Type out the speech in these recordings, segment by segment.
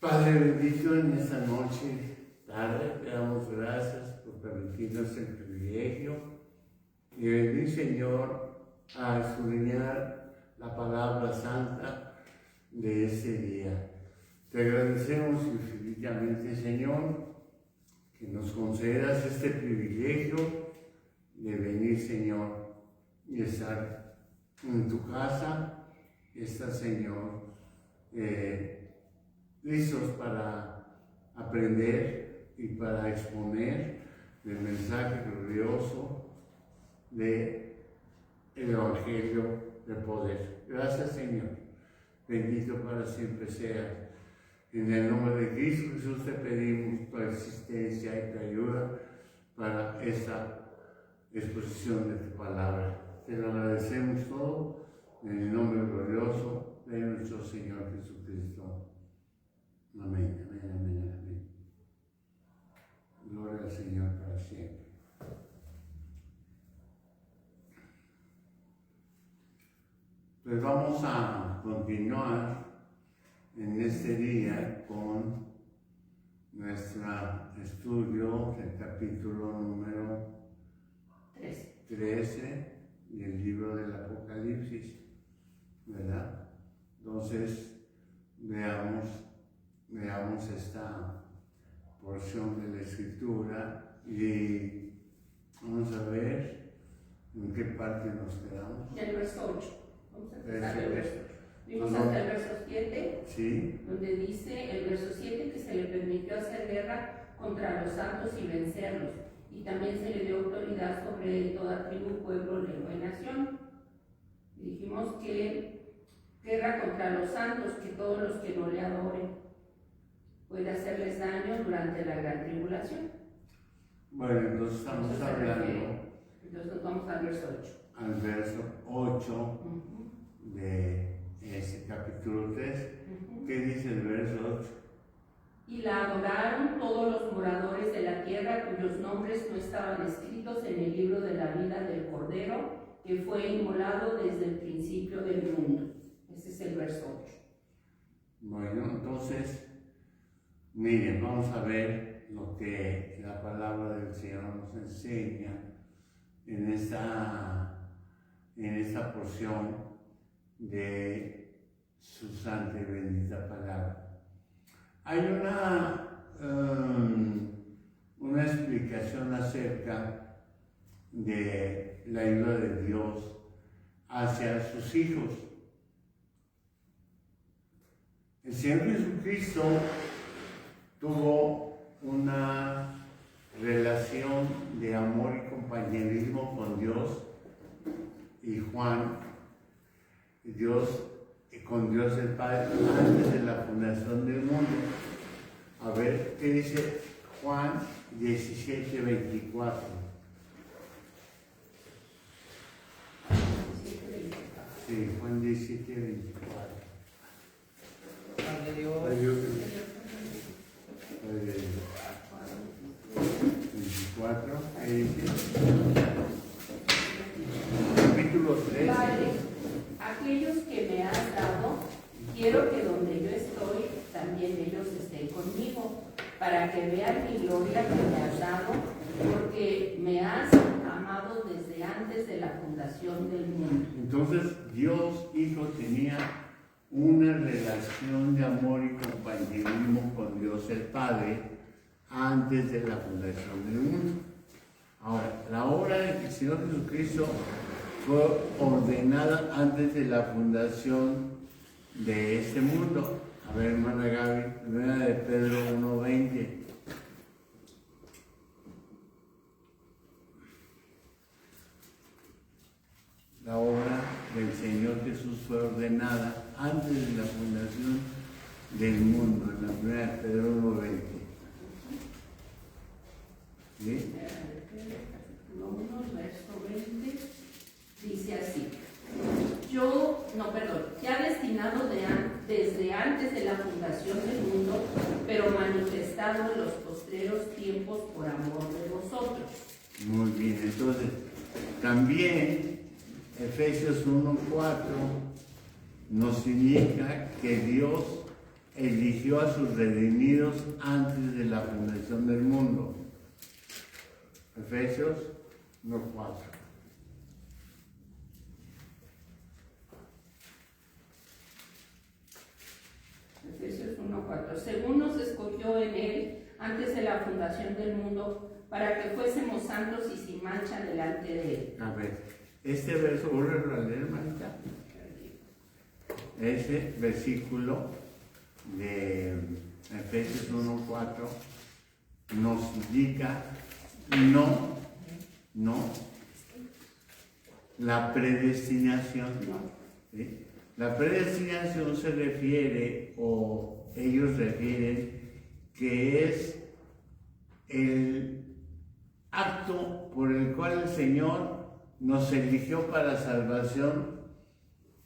Padre bendito, en esta noche, Padre, te damos gracias por permitirnos el privilegio de venir, Señor, a escudriñar la palabra santa de este día. Te agradecemos infinitamente, Señor, que nos concedas este privilegio de venir, Señor, y estar en tu casa, estar, Señor, listos para aprender y para exponer el mensaje glorioso del Evangelio de poder. Gracias, Señor. Bendito para siempre seas. En el nombre de Cristo Jesús te pedimos tu asistencia y tu ayuda para esta exposición de tu palabra. Te lo agradecemos todo en el nombre glorioso de nuestro Señor Jesucristo. Amén, amén, amén, amén. Gloria al Señor para siempre. Pues vamos a continuar en este día con nuestro estudio del capítulo número 13 del libro del Apocalipsis, ¿verdad? Entonces, veamos esta porción de la Escritura y vamos a ver en qué parte nos quedamos. El verso 8. Vamos a empezar el verso 8. Vimos hasta el verso 7, ¿sí? Donde dice el verso 7 que se le permitió hacer guerra contra los santos y vencerlos, y también se le dio autoridad sobre toda tribu, pueblo, lengua y nación. Y dijimos que guerra contra los santos, que todos los que no le adoren, puede hacerles daño durante la gran tribulación. Bueno, entonces estamos hablando. Entonces nos vamos al verso 8. Al verso 8 de ese capítulo 3. ¿Qué dice el verso 8? Y la adoraron todos los moradores de la tierra cuyos nombres no estaban escritos en el libro de la vida del Cordero, que fue inmolado desde el principio del mundo. Ese es el verso 8. Bueno, entonces, miren, vamos a ver lo que la palabra del Señor nos enseña en esta porción de su santa y bendita palabra. Hay una explicación acerca de la ayuda de Dios hacia sus hijos. El Señor Jesucristo tuvo una relación de amor y compañerismo con Dios y Juan, con Dios el Padre antes de la fundación del mundo. A ver, ¿qué dice Juan 17:24? Sí, Juan 17:24. Padre Dios. 24, ¿qué dice? Capítulo 3. Padre, aquellos que me has dado, quiero que donde yo estoy, también ellos estén conmigo, para que vean mi gloria que me has dado, porque me has amado desde antes de la fundación del mundo. Entonces, Dios Hijo tenía una relación de amor y compañerismo con Dios el Padre antes de la fundación del mundo. Ahora, la obra del Señor Jesucristo fue ordenada antes de la fundación de este mundo. A ver, hermana Gaby, primera de Pedro 1:20. La obra del Señor Jesús fue ordenada antes de la fundación del mundo, en la primera de Pedro 1:20. ¿Sí? Capítulo 1, verso 20, dice así. Ya destinado desde antes de la fundación del mundo, pero manifestado en los postreros tiempos por amor de vosotros. Muy bien, entonces, también Efesios 1:4 nos indica que Dios eligió a sus redimidos antes de la fundación del mundo. Efesios 1:4. Efesios 1:4. Según nos escogió en él antes de la fundación del mundo, para que fuésemos santos y sin mancha delante de él. A ver, este verso, vuelve a leer, hermanita. Ese versículo de Efesios 1:4 nos indica no la predestinación. ¿Sí? La predestinación se refiere, o ellos refieren, que es el acto por el cual el Señor nos eligió para salvación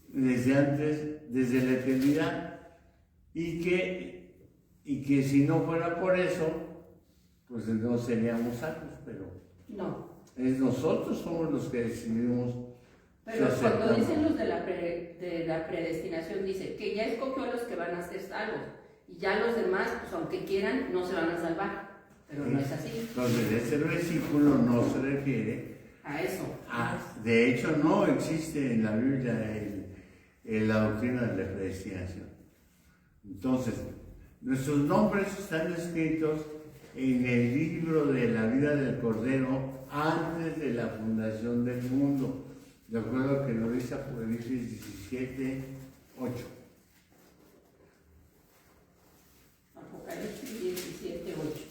desde antes, desde la eternidad, y que si no fuera por eso, pues no seríamos salvos, pero No. es nosotros somos los que decidimos. Pero cuando dicen los de la predestinación, dice que ya escogió a los que van a ser salvos, y ya los demás, pues aunque quieran, no se van a salvar. Pero no es así. Entonces, este versículo no se refiere A eso. De hecho, no existe en la Biblia la doctrina de la predestinación. Entonces, nuestros nombres están escritos en el libro de la vida del Cordero antes de la fundación del mundo, de acuerdo a lo que nos dice Apocalipsis 17:8. Apocalipsis 17:8.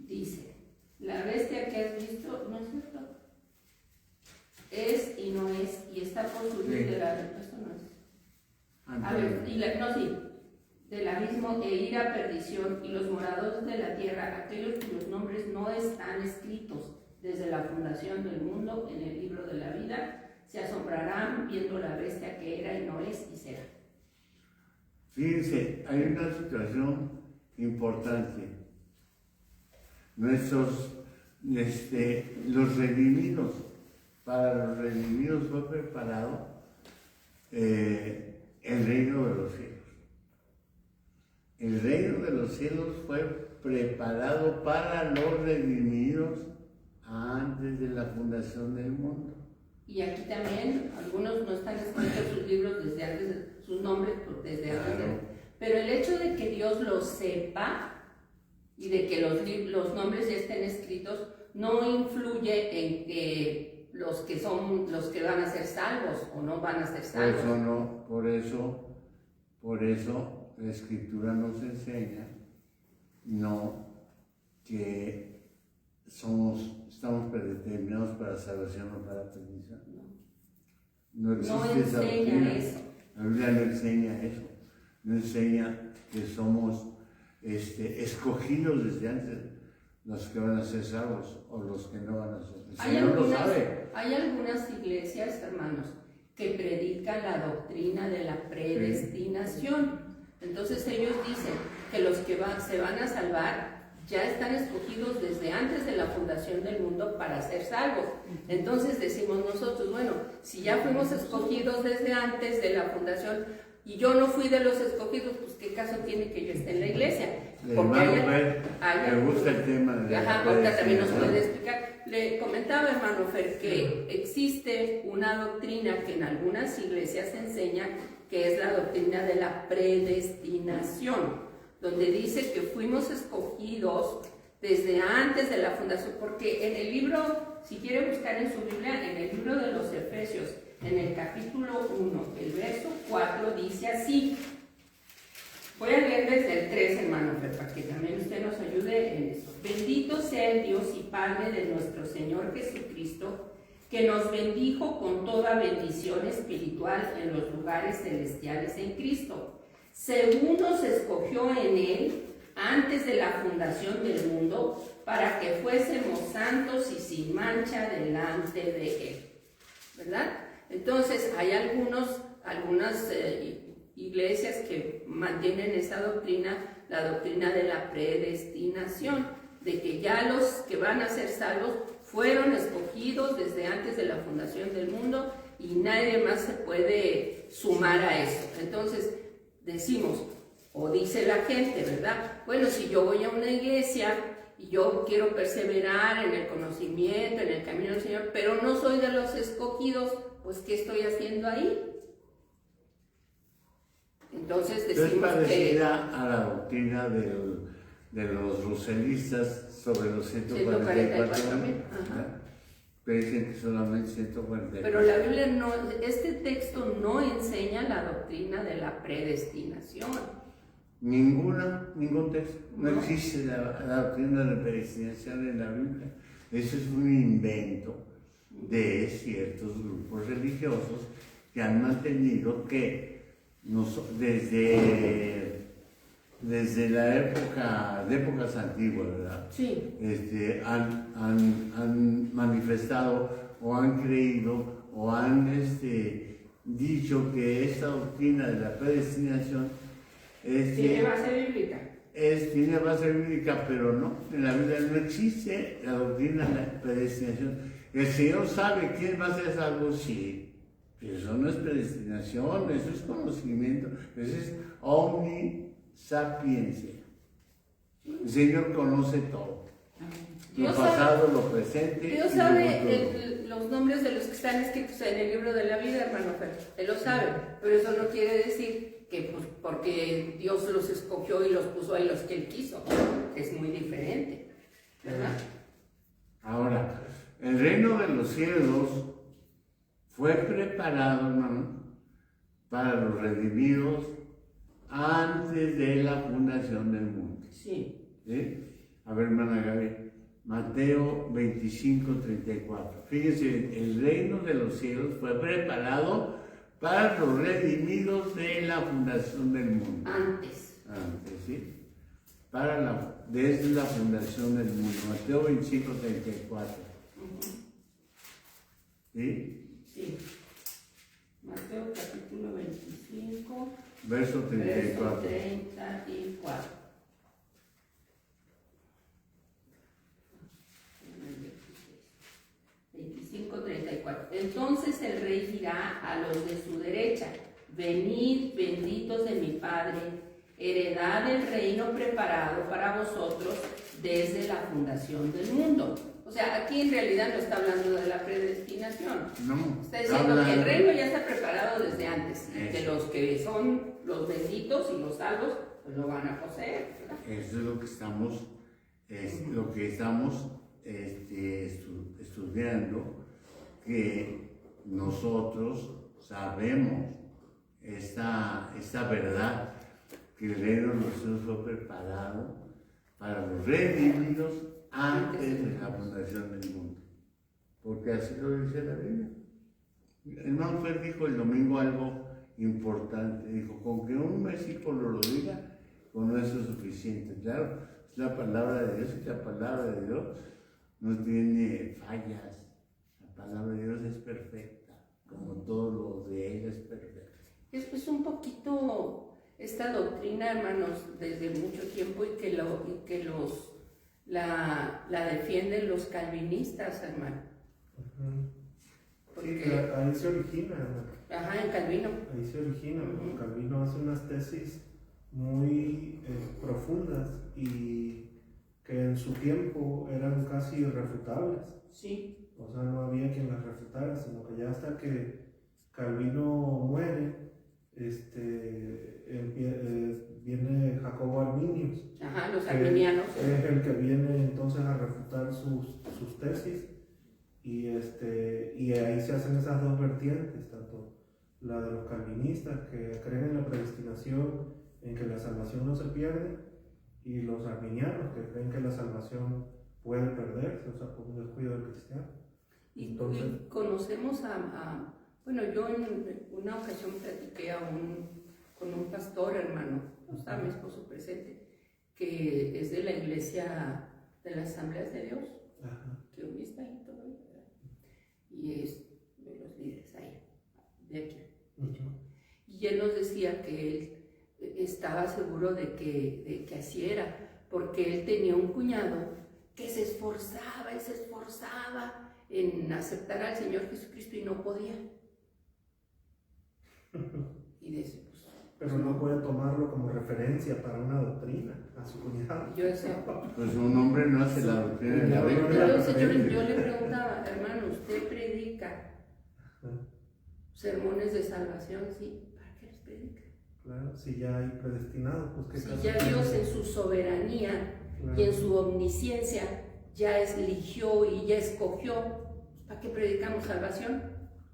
Dice, la bestia que has visto, ¿no es cierto? Es y no es, y está por subir de la... Esto no es. A ver, del abismo e ir a perdición, y los moradores de la tierra, aquellos cuyos nombres no están escritos desde la fundación del mundo en el libro de la vida, se asombrarán viendo la bestia que era y no es y será. Fíjense, hay una situación importante. Los redimidos, para los redimidos fue preparado el reino de los cielos. El reino de los cielos fue preparado para los redimidos antes de la fundación del mundo. Y aquí también, algunos no están escritos sus libros desde antes, sus nombres desde antes. Pero el hecho de que Dios lo sepa y de que los nombres ya estén escritos no influye en que los que van a ser salvos o no van a ser salvos. Por eso la Escritura nos enseña que estamos predeterminados para salvación o para perdición. No existe esa doctrina. Eso. La Biblia no enseña eso. No enseña que somos escogidos desde antes, los que van a ser salvos o los que no van a ser. El Señor lo sabe. Hay algunas iglesias, hermanos, que predican la doctrina de la predestinación. Entonces ellos dicen que los que se van a salvar ya están escogidos desde antes de la fundación del mundo para ser salvos. Entonces decimos nosotros, bueno, si ya fuimos escogidos desde antes de la fundación y yo no fui de los escogidos, pues qué caso tiene que yo esté en la iglesia. Porque me gusta el tema de ahorita también nos puede explicar. Le comentaba, hermano Fer, que existe una doctrina que en algunas iglesias se enseña, que es la doctrina de la predestinación, donde dice que fuimos escogidos desde antes de la fundación, porque en el libro, si quiere buscar en su Biblia, en el libro de los Efesios, en el capítulo 1, el verso 4, dice así. Voy a leer desde el 3, hermano, para que también usted nos ayude en eso. Bendito sea el Dios y Padre de nuestro Señor Jesucristo, que nos bendijo con toda bendición espiritual en los lugares celestiales en Cristo, según nos escogió en Él antes de la fundación del mundo, para que fuésemos santos y sin mancha delante de Él. ¿Verdad? Entonces, hay algunas iglesias que mantienen esa doctrina, la doctrina de la predestinación, de que ya los que van a ser salvos fueron escogidos desde antes de la fundación del mundo y nadie más se puede sumar a eso. Entonces, decimos, O dice la gente, ¿verdad? Bueno, si yo voy a una iglesia y yo quiero perseverar en el conocimiento, en el camino del Señor, pero no soy de los escogidos, pues ¿qué estoy haciendo ahí? Entonces Es decimos que... parecida a la doctrina de los roselistas sobre los 144.000. Pero dicen que solamente 144. Pero la Biblia no, este texto no enseña la doctrina de la predestinación. Ningún texto. No No. existe la doctrina de la predestinación en la Biblia. Eso es un invento de ciertos grupos religiosos que han mantenido que desde la época, de épocas antiguas, ¿verdad? Sí. Han manifestado o han creído o han dicho que esta doctrina de la predestinación Tiene base bíblica. tiene base bíblica, pero no, en la Biblia no existe la doctrina de la predestinación. El Señor sabe quién va a ser salvo, sí. Pero eso no es predestinación, eso es conocimiento, eso es omnisapiencia. El Señor conoce todo. Lo Dios pasado, lo presente. Dios y lo sabe futuro. los nombres de los que están escritos en el libro de la vida, hermano Fer. Él lo sabe, pero eso no quiere decir que pues, porque Dios los escogió y los puso ahí los que Él quiso. Es muy diferente, ¿verdad? Ahora, el reino de los cielos fue preparado, hermano, para los redimidos antes de la fundación del mundo. Sí. ¿Sí? A ver, hermana Gaby, Mateo 25:34. Fíjense, el reino de los cielos fue preparado para los redimidos de la fundación del mundo. Antes, ¿sí? Desde la fundación del mundo. Mateo 25:34. ¿Sí? Sí. Mateo capítulo 25, Verso verso 34. 34. 25:34. Entonces el rey dirá a los de su derecha: venid, benditos de mi Padre, heredad del reino preparado para vosotros desde la fundación del mundo. O sea, aquí en realidad no está hablando de la predestinación. No, Está diciendo que el reino ya está preparado desde antes, y que Eso. los que son los benditos y los salvos, pues lo van a poseer, ¿verdad? Eso es lo que estamos estudiando, que nosotros sabemos esta verdad, que el reino de los cielos fue preparado para los redimidos antes de la fundación del mundo. Porque así lo dice la Biblia. El hermano Fer dijo el domingo algo importante. Dijo, con que un versículo lo diga, con eso es suficiente. Claro, es la palabra de Dios y la palabra de Dios no tiene fallas. La palabra de Dios es perfecta, como todo lo de ella es perfecto. Es un poquito esta doctrina, hermanos, desde mucho tiempo y que la defienden los calvinistas, hermano. Sí, ahí se origina. Ajá, en Calvino. Ahí se origina. Calvino hace unas tesis muy profundas y que en su tiempo eran casi irrefutables. Sí. O sea, no había quien las refutara, sino que ya hasta que Calvino muere, viene Jacobo Arminius. Ajá, los arminianos. Es el que viene entonces a refutar sus tesis. Y ahí se hacen esas dos vertientes, tanto la de los calvinistas que creen en la predestinación, en que la salvación no se pierde, y los arminianos que creen que la salvación puede perderse, o sea, por un descuido del cristiano. Y Entonces, conocemos bueno, yo en una ocasión platiqué con un pastor, hermano, no está mi esposo presente, que es de la iglesia de las Asambleas de Dios, que hoy está ahí todavía, ¿verdad? Y es de los líderes ahí, de aquí. Y él nos decía que él estaba seguro de que así era, porque él tenía un cuñado que se esforzaba y se esforzaba en aceptar al Señor Jesucristo y no podía. Y dice, pero no puede tomarlo como referencia para una doctrina a su cuñado. Yo sé. Pues un hombre no hace la doctrina de la Biblia. Entonces yo le preguntaba, hermano, ¿usted predica sermones de salvación? Sí. ¿Para qué los predica? Claro, si ya hay predestinado, pues qué Si caso ya tiene. Dios en su soberanía Claro. y en su omnisciencia ya eligió y ya escogió, ¿para qué predicamos salvación?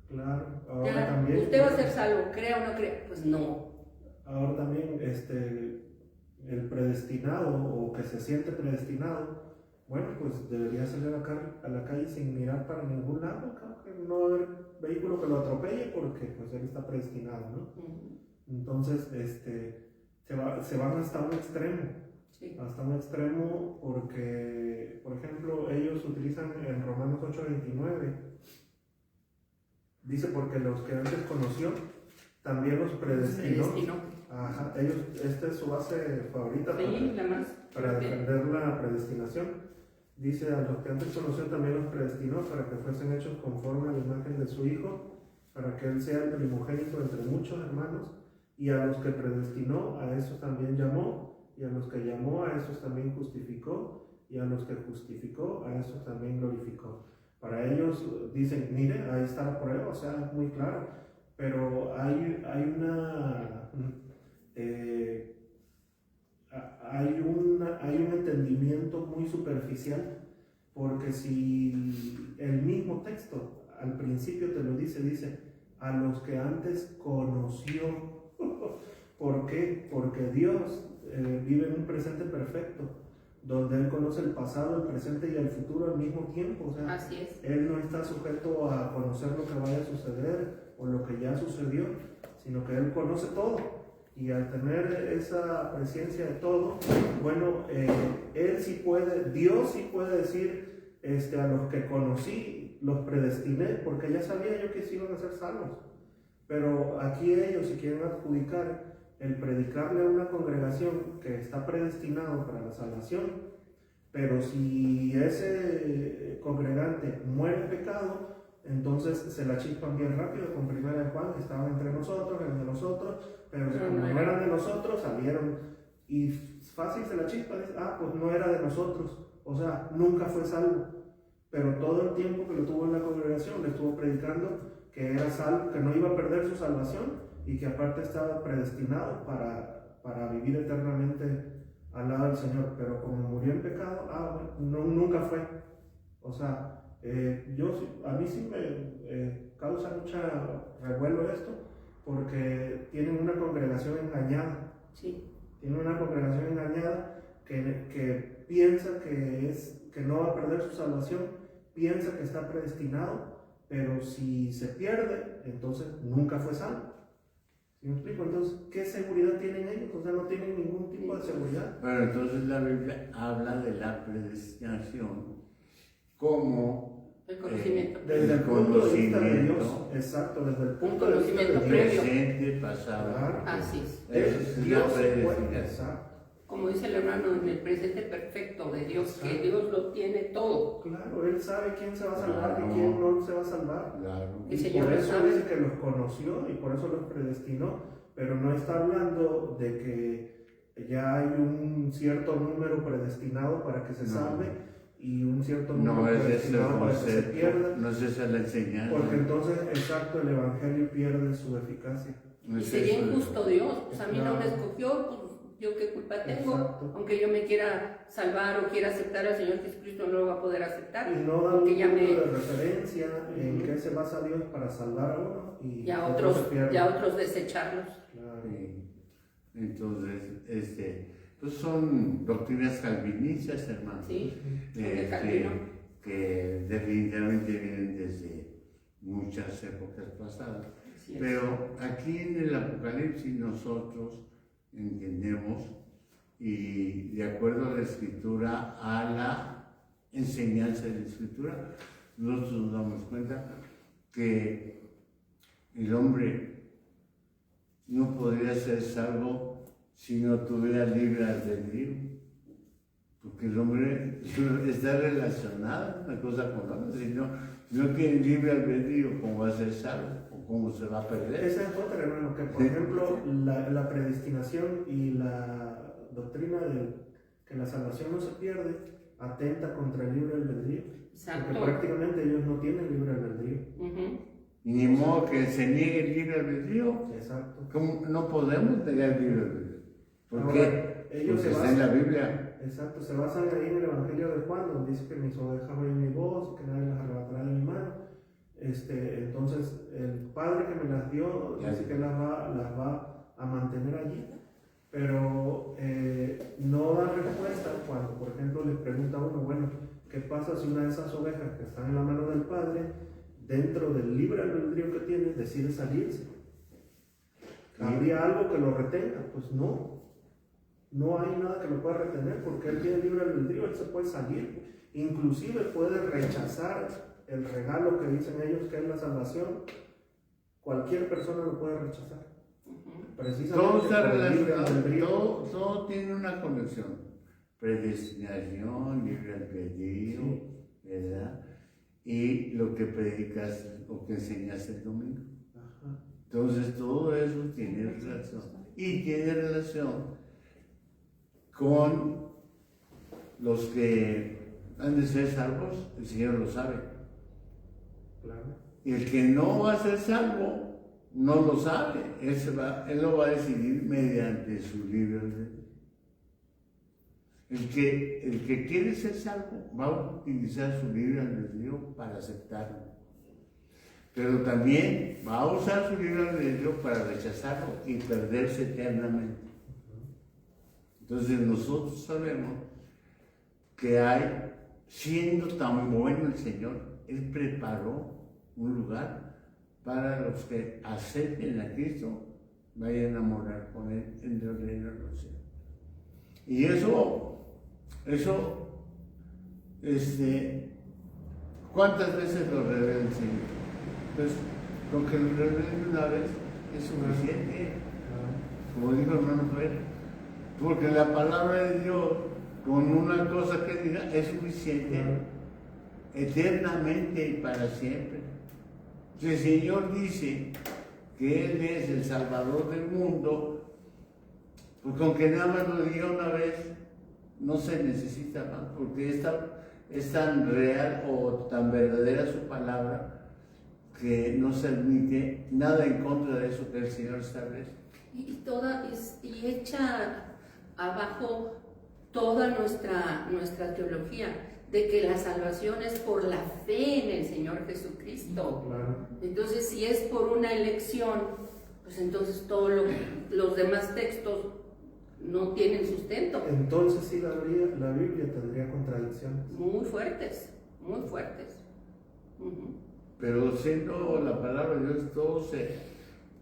Claro, ahora Ya, también. usted va a ser salvo, crea o no crea. Pues no. Ahora también, el predestinado o que se siente predestinado, bueno, pues debería salir a la calle sin mirar para ningún lado, claro, que no va a haber vehículo que lo atropelle porque pues él está predestinado, ¿no? Entonces, se van hasta un extremo, Sí. hasta un extremo porque, por ejemplo, ellos utilizan en Romanos 8:29, dice porque los que antes conoció, también los predestinó. Ajá, ellos, esta es su base favorita Sí, la más. para defender la predestinación. Dice, a los que antes conoció también los predestinó para que fuesen hechos conforme a la imagen de su Hijo, para que Él sea el primogénito entre muchos hermanos, y a los que predestinó, a esos también llamó, y a los que llamó, a esos también justificó, y a los que justificó, a esos también glorificó. Para ellos dicen, mire, ahí está la prueba, o sea, es muy claro, pero hay un entendimiento muy superficial, porque si el mismo texto al principio te lo dice, a los que antes conoció. ¿Por qué? Porque Dios vive en un presente perfecto, donde Él conoce el pasado, el presente y el futuro al mismo tiempo. O sea, Así es. Él no está sujeto a conocer lo que vaya a suceder o lo que ya sucedió, sino que Él conoce todo. Y al tener esa presencia de todo, bueno, Él sí puede, Dios sí puede decir, a los que conocí, los predestiné, porque ya sabía yo que sí iban a ser salvos. Pero aquí ellos, si quieren adjudicar el predicarle a una congregación que está predestinado para la salvación, pero si ese congregante muere en pecado, entonces se la chispan bien rápido con 1 Juan, que estaban entre nosotros, eran de nosotros, pero como no eran de nosotros, salieron y fácil se la chispan, pues no era de nosotros, o sea, nunca fue salvo, pero todo el tiempo que lo tuvo en la congregación le estuvo predicando que era salvo, que no iba a perder su salvación y que aparte estaba predestinado para vivir eternamente al lado del Señor, pero como murió en pecado, nunca fue. O sea, a mí sí me causa mucha revuelo esto, porque tienen una congregación engañada. Sí. Tienen una congregación engañada que piensa que no va a perder su salvación, piensa que está predestinado, pero si se pierde, entonces nunca fue salvo. ¿Sí me explico? Entonces, ¿qué seguridad tienen ellos? O sea, no tienen ningún tipo de seguridad. Pero entonces la Biblia habla de la predestinación como el conocimiento. Desde el punto de vista de Dios, exacto, desde el punto de vista de Dios. Presente, pasado. Claro. Así es. Eso es Dios la puede, predestinación. exacto. Como dice el hermano, en el presente perfecto de Dios, que Dios lo tiene todo. Claro, Él sabe quién se va a salvar y quién no se va a salvar. Claro. El Y Señor por lo eso sabe. dice que los conoció y por eso los predestinó, pero no está hablando de que ya hay un cierto número predestinado para que se salve y un cierto número No es ese el predestinado para que se pierda, concepto, no es esa la enseñanza. porque entonces, exacto, el Evangelio pierde su eficacia. No Y es sería eso. injusto Dios, pues a mí no me Claro. escogió, pues yo qué culpa tengo, Exacto. aunque yo me quiera salvar o quiera aceptar al Señor Jesucristo, no lo va a poder aceptar. Y no da un Porque punto ya me- de referencia en qué se basa Dios para salvar a uno y a otro se otros, pierde. y a otros desecharlos. Claro. Sí. Entonces, pues son doctrinas calvinistas, hermano. ¿Sí? Son de Calvino. Que definitivamente vienen desde muchas épocas pasadas. Así es. Pero aquí en el Apocalipsis nosotros entendemos, y de acuerdo a la Escritura, a la enseñanza de la Escritura, nosotros nos damos cuenta que el hombre no podría ser salvo si no tuviera libre albedrío. Porque el hombre está relacionado una cosa con la otra. Si no tiene libre albedrío, ¿cómo va a ser salvo? ¿O cómo se va a perder? Esa es otra, hermano, que por ejemplo la predestinación y la doctrina de que la salvación no se pierde atenta contra el libre albedrío. Exacto. Porque prácticamente ellos no tienen libre albedrío. Y ni modo que se niegue el libre albedrío. Exacto. ¿Cómo? No podemos negar el libre albedrío. ¿Por Ahora, qué? ellos Porque se está en la basan, Biblia. exacto, se basan ahí en el Evangelio de Juan, donde dice que mis ovejas oyen mi voz, que nadie las arrebatará de mi mano. Entonces, el Padre que me las dio dice que las va a mantener allí, pero no da respuesta cuando, por ejemplo, le pregunta a uno, bueno, ¿qué pasa si una de esas ovejas que están en la mano del Padre, dentro del libre albedrío que tiene, decide salirse? ¿Habría algo que lo retenga? Pues no hay nada que lo pueda retener porque él tiene libre albedrío, él se puede salir, inclusive puede rechazar el regalo que dicen ellos que es la salvación. Cualquier persona lo puede rechazar. Todo está relacionado, todo tiene una conexión. Predestinación, libre albedrío, ¿verdad? Y lo que predicas o que enseñas el domingo. Ajá. Entonces todo eso tiene relación. Y tiene relación con los que han de ser salvos, el Señor lo sabe. Claro. Y el que no va a ser salvo, no lo sabe. Él lo va a decidir mediante su libre albedrío. El que quiere ser salvo va a utilizar su libre albedrío para aceptarlo. Pero también va a usar su libre albedrío para rechazarlo y perderse eternamente. Entonces nosotros sabemos que siendo tan bueno el Señor, Él preparó un lugar para los que acepten a Cristo, vayan a morar con Él en el reino de los cielos. Y eso, ¿cuántas veces lo revela el Señor? Pues con que lo revele una vez es suficiente, como dijo el hermano Fer, porque la palabra de Dios, con una cosa que diga, es suficiente, eternamente y para siempre. Si el Señor dice que Él es el Salvador del mundo, pues con que nada más lo diga una vez, no se necesita más, porque es tan real o tan verdadera su palabra que no se admite nada en contra de eso que el Señor establece. Y echa abajo toda nuestra teología de que la salvación es por la fe en el Señor Jesucristo. Claro. Entonces, si es por una elección, pues entonces todos los demás textos no tienen sustento. Entonces sí la Biblia tendría contradicciones. Muy fuertes, muy fuertes. Pero siendo la palabra de Dios,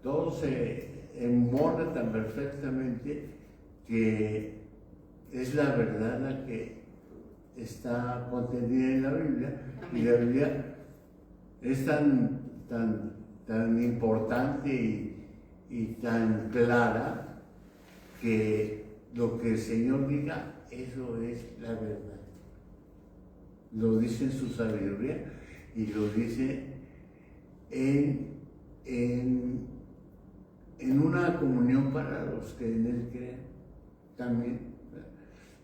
todo se embona tan perfectamente que es la verdad la que está contenida en la Biblia. Amén. Y la Biblia es tan importante y tan clara que lo que el Señor diga, eso es la verdad. Lo dice en su sabiduría y lo dice en una comunión para los que en Él creen también.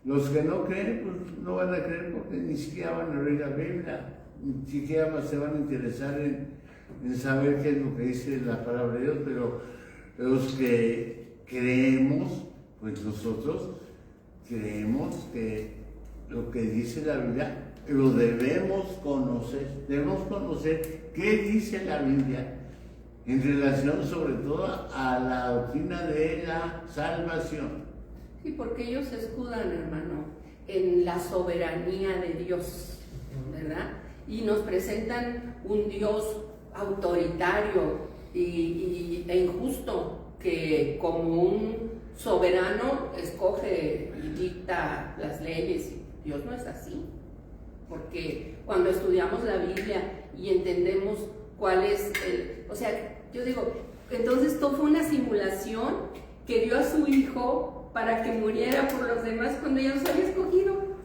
Los que no creen, pues no van a creer porque ni siquiera van a leer la Biblia, ni siquiera se van a interesar en saber qué es lo que dice la palabra de Dios, pero los que creemos, pues nosotros creemos que lo que dice la Biblia lo debemos conocer qué dice la Biblia en relación sobre todo a la doctrina de la salvación. Sí, porque ellos se escudan, hermano, en la soberanía de Dios, ¿verdad? Y nos presentan un Dios autoritario e injusto que como un soberano escoge y dicta las leyes. Dios no es así, porque cuando estudiamos la Biblia y entendemos cuál es yo digo, entonces todo fue una simulación que dio a su hijo para que muriera por los demás cuando ya los había escogido.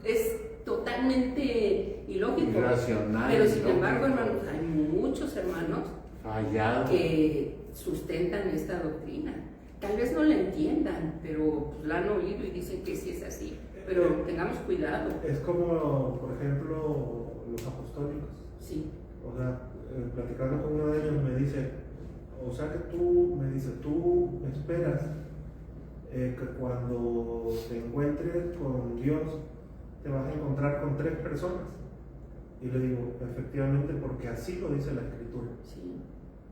es totalmente ilógico. Irracional. Pero sin ilógico, embargo, hermanos, hay muchos hermanos fallado. que sustentan esta doctrina. Tal vez no la entiendan, pero pues, la han oído y dicen que sí es así. Pero tengamos cuidado. Es como, por ejemplo, los apostólicos. Sí. O sea, platicando con uno de ellos me dice, o sea que tú esperas que cuando te encuentres con Dios te vas a encontrar con 3 personas. Y le digo, efectivamente, porque así lo dice la Escritura. Sí.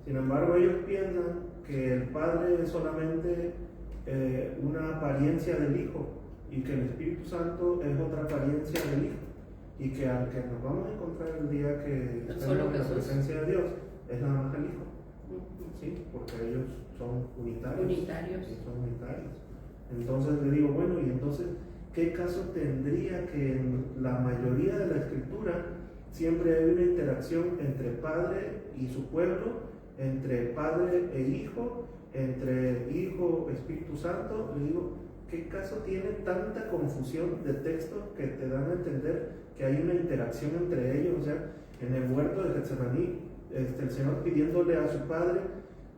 Sin embargo, ellos piensan que el Padre es solamente una apariencia del Hijo y que el Espíritu Santo es otra apariencia del Hijo. Y que al que nos vamos a encontrar el día que estemos en la presencia de Dios es nada más el Hijo. ¿Sí? Porque ellos son unitarios. Son unitarios. Entonces le digo, bueno, y entonces, ¿qué caso tendría que en la mayoría de la Escritura siempre hay una interacción entre Padre y su pueblo, entre Padre e Hijo, entre Hijo, Espíritu Santo? Le digo, ¿qué caso tiene tanta confusión de textos que te dan a entender que hay una interacción entre ellos? O sea, en el huerto de Getsemaní, el Señor pidiéndole a su Padre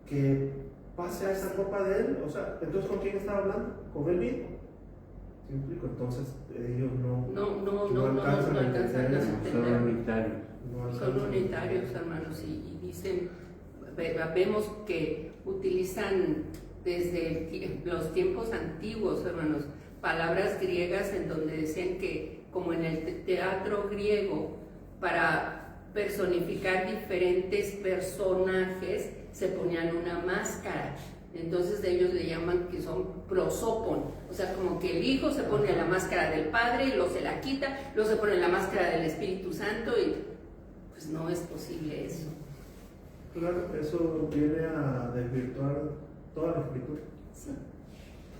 que pase a esa copa de él. O sea, entonces ¿con quién estaba hablando? Con él mismo. ¿Sí me explico? Entonces ellos no alcanzan a entender eso. Son unitarios. Son unitarios, hermanos, y dicen, vemos que utilizan desde los tiempos antiguos, hermanos, palabras griegas en donde decían que, como en el teatro griego, para personificar diferentes personajes se ponían una máscara. Entonces ellos le llaman que son prosopon, o sea, como que el Hijo se pone la máscara del Padre, luego se la quita, luego se pone la máscara del Espíritu Santo, y pues no es posible eso. Claro, eso viene a desvirtuar toda la Escritura. Sí.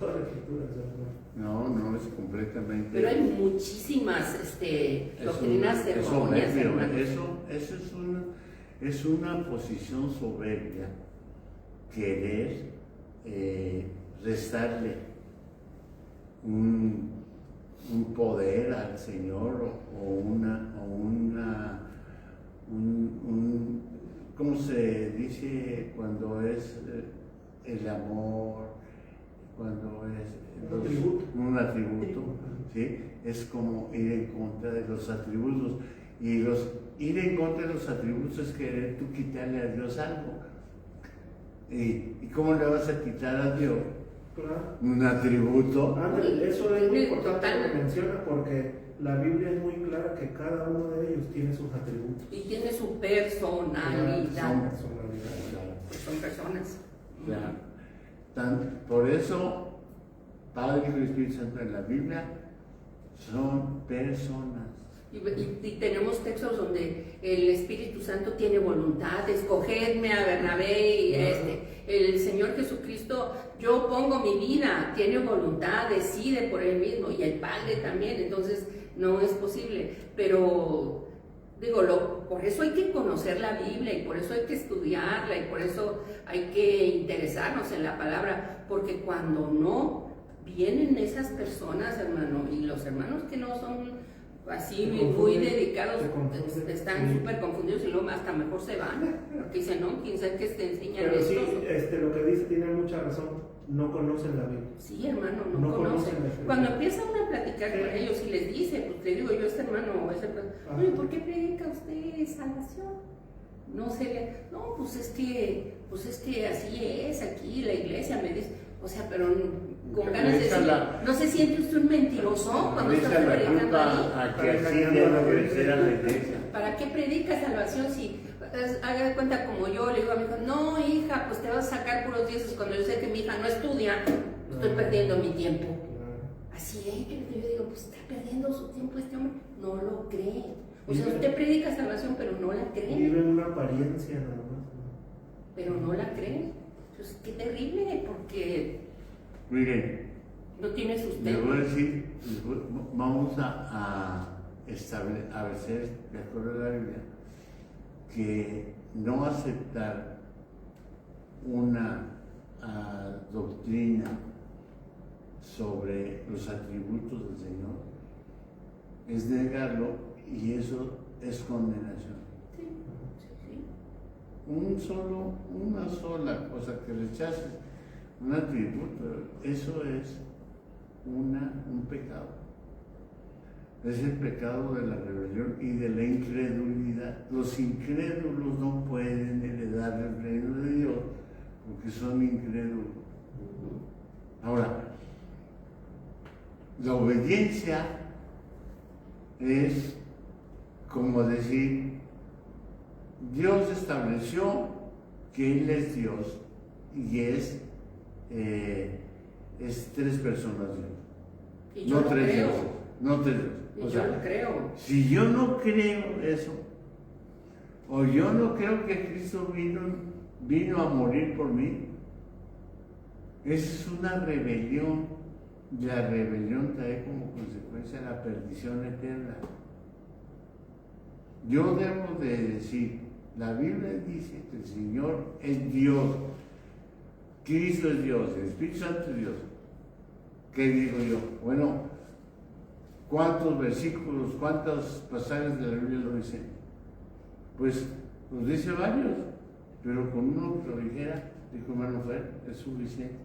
Toda la Escritura, o sea, No es completamente. Pero hay muchísimas doctrinas erróneas, hermanos. Eso es una posición soberbia, querer restarle un poder al Señor ¿cómo se dice cuando es el amor? Cuando es un atributo, ¿sí? Es como ir en contra de los atributos. Y ir en contra de los atributos es querer tú quitarle a Dios algo. ¿Y cómo le vas a quitar a Dios? claro. Un atributo. Eso es muy importante que menciona, porque la Biblia es muy clara que cada uno de ellos tiene sus atributos. Y tiene su personalidad. Son personas. Por eso, Padre, Hijo y Espíritu Santo en la Biblia son personas. Y tenemos textos donde el Espíritu Santo tiene voluntad. Escogedme a Bernabé y el Señor Jesucristo, yo pongo mi vida, tiene voluntad, decide por él mismo, y el Padre también. Entonces no es posible, pero digo, por eso hay que conocer la Biblia, y por eso hay que estudiarla, y por eso hay que interesarnos en la palabra, porque cuando no vienen esas personas, hermano, y los hermanos que no son así muy dedicados, están súper confundidos, y luego hasta mejor se van, porque dicen, no, quién sabe que te enseñan pero esto. Sí, lo que dice tiene mucha razón, no conocen la Biblia. Sí, hermano, no conocen. Cuando empieza uno a platicar con ellos y les dice, pues le digo yo a este hermano, oye, ¿por qué predica usted salvación? No sé, no, pues es que así es aquí la iglesia, me dice, o sea, pero con ganas de decir, ¿no se siente usted un mentiroso cuando está predicando ahí? A que así debe obedecer a la iglesia. ¿Para qué predica salvación si haga de cuenta como yo le digo a mi hija, no hija, pues te vas a sacar puros 10 cuando yo sé que mi hija no estudia, estoy perdiendo mi tiempo? Así es, yo digo, pues está perdiendo su tiempo este hombre, no lo cree. O sea, usted predica salvación, pero no la cree. Vive una apariencia nada más. Pero no la cree. Entonces, qué terrible, porque miren, no tiene sustento. les voy a decir, vamos a establecer, de acuerdo a la Biblia, que no aceptar una doctrina sobre los atributos del Señor es negarlo y eso es condenación. Sí, sí, Una sola cosa que rechaces, un atributo, eso es un pecado. Es el pecado de la rebelión y de la incredulidad. Los incrédulos no pueden heredar el reino de Dios porque son incrédulos. Ahora, la obediencia es como decir, Dios estableció que Él es Dios y es 3 personas Dios. y yo No lo 3 creo. dioses, no 3 dioses. Y O yo sea, lo creo. si yo no creo eso, o yo no creo que Cristo vino a morir por mí, esa es una rebelión. La rebelión trae como consecuencia la perdición eterna. Yo debo de decir, la Biblia dice que el Señor es Dios, Cristo es Dios, el Espíritu Santo es Dios. ¿Qué digo yo? Bueno, ¿cuántos versículos, cuántos pasajes de la Biblia lo dicen? Pues los dice varios, pero con uno que lo dijera, dijo hermano Fer, es suficiente.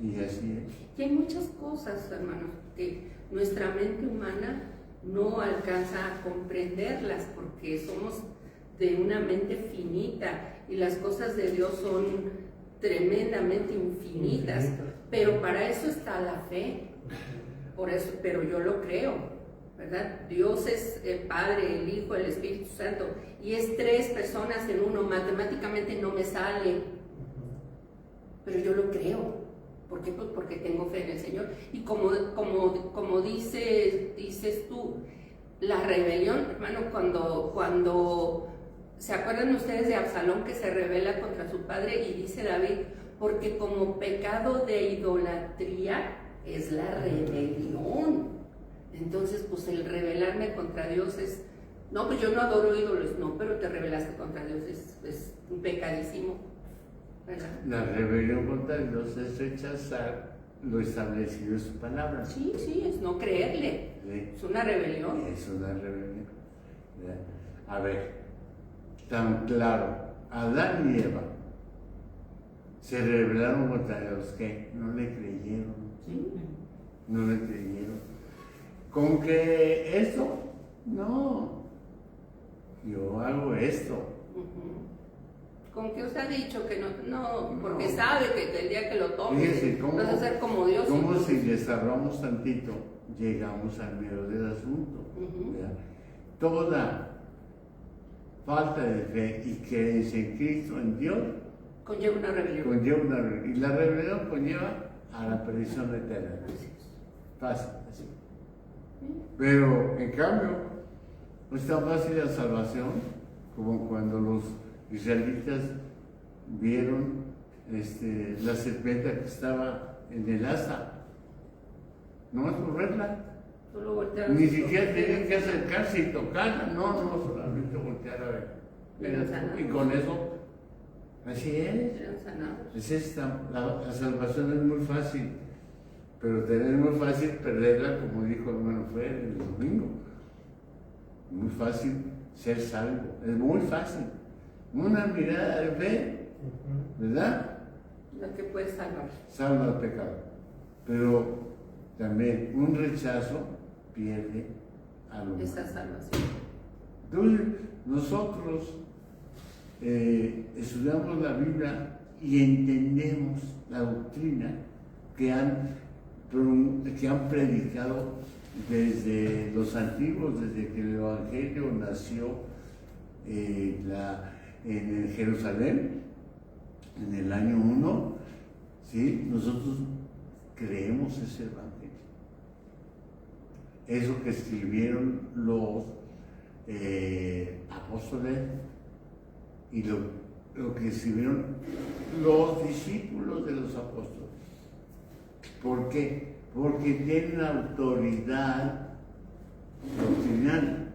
Y así es. Y hay muchas cosas, hermanos, que nuestra mente humana no alcanza a comprenderlas porque somos de una mente finita y las cosas de Dios son tremendamente infinitas. Pero para eso está la fe. Por eso, pero yo lo creo, ¿verdad? Dios es el Padre, el Hijo, el Espíritu Santo, y es 3 personas en uno. Matemáticamente no me sale, pero yo lo creo. ¿Por qué? Pues porque tengo fe en el Señor. Y como dices tú, la rebelión, hermano, cuando ¿se acuerdan ustedes de Absalón que se rebela contra su padre? Y dice David, porque como pecado de idolatría es la rebelión. Entonces, pues el rebelarme contra Dios es, no, pues yo no adoro ídolos, no, pero te rebelaste contra Dios, es un pecadísimo, ¿verdad? La rebelión contra Dios es rechazar lo establecido en su palabra. Sí, es no creerle. ¿Sí? Es una rebelión. Es una rebelión. ¿Verdad? A ver, tan claro, Adán y Eva se rebelaron contra Dios que no le creyeron. Sí. No le creyeron. ¿Con que esto? No. Yo hago esto. Con que usted ha dicho que no, porque No. sabe que el día que lo tomes Fíjese cómo, vas a ser como Dios. cómo si desarrollamos tantito, llegamos al medio del asunto. ¿Verdad? Toda falta de fe y creencia en Cristo, en Dios, Conlleva una rebelión. conlleva una rebelión. Y la rebelión conlleva a la perdición eterna. Así es. Fácil, así. Pero en cambio, no es tan fácil la salvación como cuando los israelitas vieron la serpiente que estaba en el asa. No es por verla. Solo voltear. Ni siquiera tienen que acercarse y tocarla. No, solamente voltear a ver. Y con eso, así es. Eran sanados. Es esta, la salvación es muy fácil, pero tener muy fácil perderla, como dijo el hermano Fer el domingo. Muy fácil ser salvo, es muy fácil. Una mirada de fe, ¿verdad? La que puede salvar. Salva el pecado. Pero también un rechazo pierde a lo Esa humano. salvación. Entonces, nosotros estudiamos la Biblia y entendemos la doctrina que han predicado desde los antiguos, desde que el Evangelio nació en Jerusalén, en el año 1, ¿sí? Nosotros creemos ese Evangelio. Eso que escribieron los apóstoles y lo que escribieron los discípulos de los apóstoles. ¿Por qué? Porque tienen autoridad doctrinal.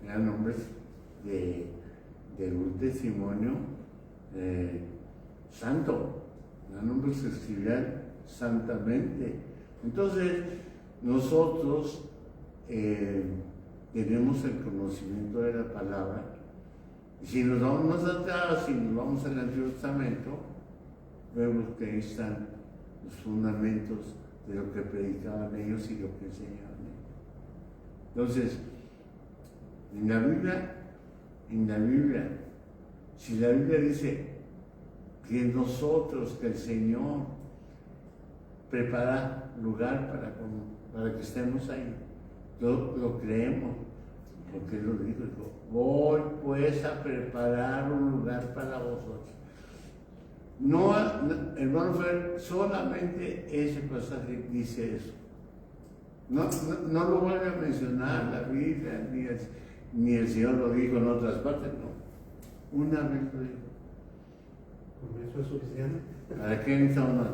Eran hombres de un testimonio santo. Eran hombres que escribían santamente. Entonces, nosotros tenemos el conocimiento de la palabra. Y si nos vamos más atrás, si nos vamos al Antiguo Testamento, vemos que ahí están los fundamentos de lo que predicaban ellos y lo que enseñaban ellos. Entonces, en la Biblia, si la Biblia dice que nosotros, que el Señor prepara lugar para que estemos ahí, lo creemos, porque Él lo dijo, voy pues a preparar un lugar para vosotros. No, hermano Fer, solamente ese pasaje dice eso. No lo vuelve a mencionar la Biblia, ni el Señor lo dijo en otras partes, no. Una vez lo dijo. ¿Con eso es suficiente? ¿Para qué necesitamos más?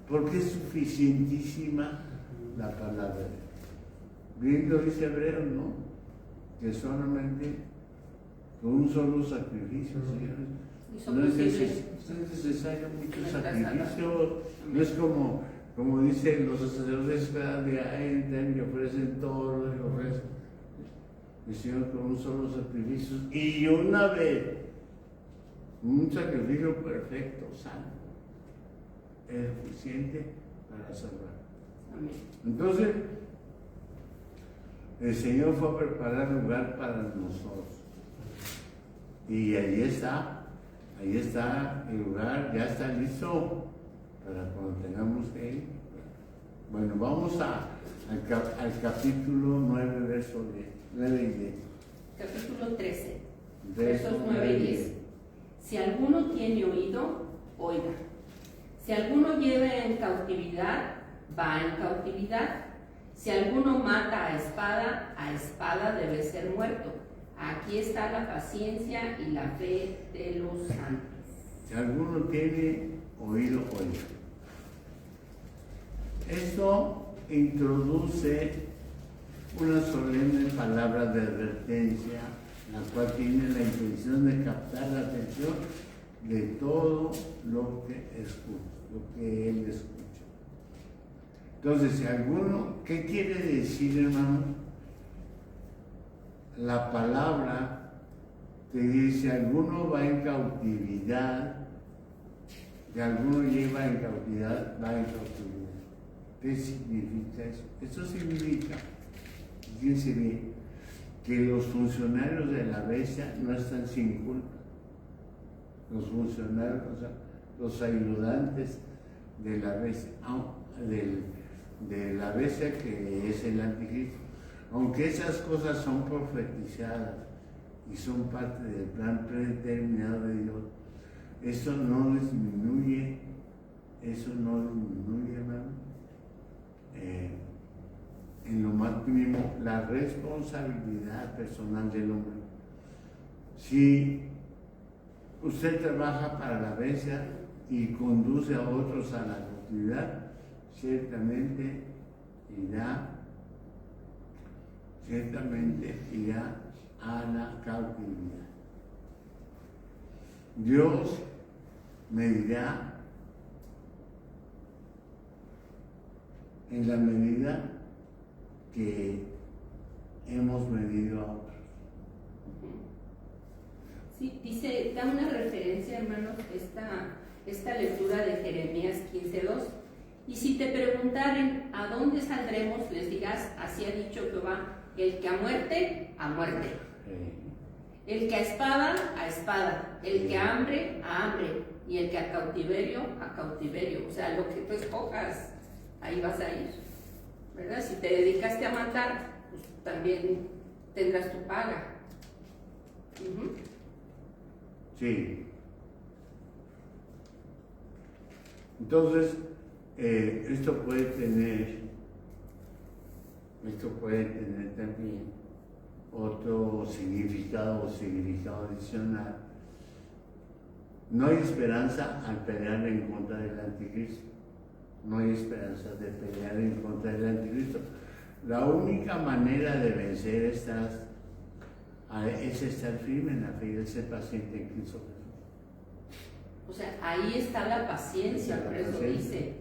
Porque es suficientísima la palabra de Dios. Bien lo dice Hebreo, ¿no? Que solamente con un solo sacrificio, señores. No es necesario mucho sacrificio. No es como dicen los sacerdotes cada día, entran y ofrecen todo y ofrecen. El Señor con un solo sacrificio y una vez, un sacrificio perfecto, santo, es suficiente para salvar. Amén. Entonces, el Señor fue a preparar lugar para nosotros. Y ahí está el lugar, ya está listo para cuando tengamos que ir. Bueno, vamos al capítulo 9, verso 9 y 10. Capítulo 13, versos 9 y 10. Si alguno tiene oído, oiga. Si alguno lleva en cautividad, va en cautividad. Si alguno mata a espada debe ser muerto. Aquí está la paciencia y la fe de los santos. Si alguno tiene oído, oiga. Esto introduce una solemne palabra de advertencia, la cual tiene la intención de captar la atención de todo lo que escucha, lo que él escucha. Entonces, si alguno, ¿qué quiere decir, hermano? La palabra te dice, alguno va en cautividad, si alguno lleva en cautividad, va en cautividad. ¿Qué significa eso? Eso significa, fíjense bien, que los funcionarios de la bestia no están sin culpa. Los funcionarios, o sea, los ayudantes de la bestia, de la bestia que es el anticristo. Aunque esas cosas son profetizadas y son parte del plan predeterminado de Dios, eso no disminuye, hermano, en lo más mínimo, la responsabilidad personal del hombre. Si usted trabaja para la bestia y conduce a otros a la cautividad, ciertamente irá a la cautividad. Dios medirá en la medida que hemos medido a otros. Sí, dice, da una referencia, hermanos, esta lectura de Jeremías 15:2. Y si te preguntaren a dónde saldremos, les dirás, así ha dicho Jehová, el que a muerte, a muerte. El que a espada. El que a hambre, y el que a cautiverio, a cautiverio. O sea, lo que tú escojas, ahí vas a ir, ¿verdad? Si te dedicaste a matar, pues también tendrás tu paga. Sí. Entonces, esto puede tener también otro significado adicional. No hay esperanza al pelear en contra del anticristo. No hay esperanza de pelear en contra del anticristo. La única manera de vencer es estar firme en la fe y ser paciente en Cristo Jesús. O sea, ahí está la paciencia, por eso dice.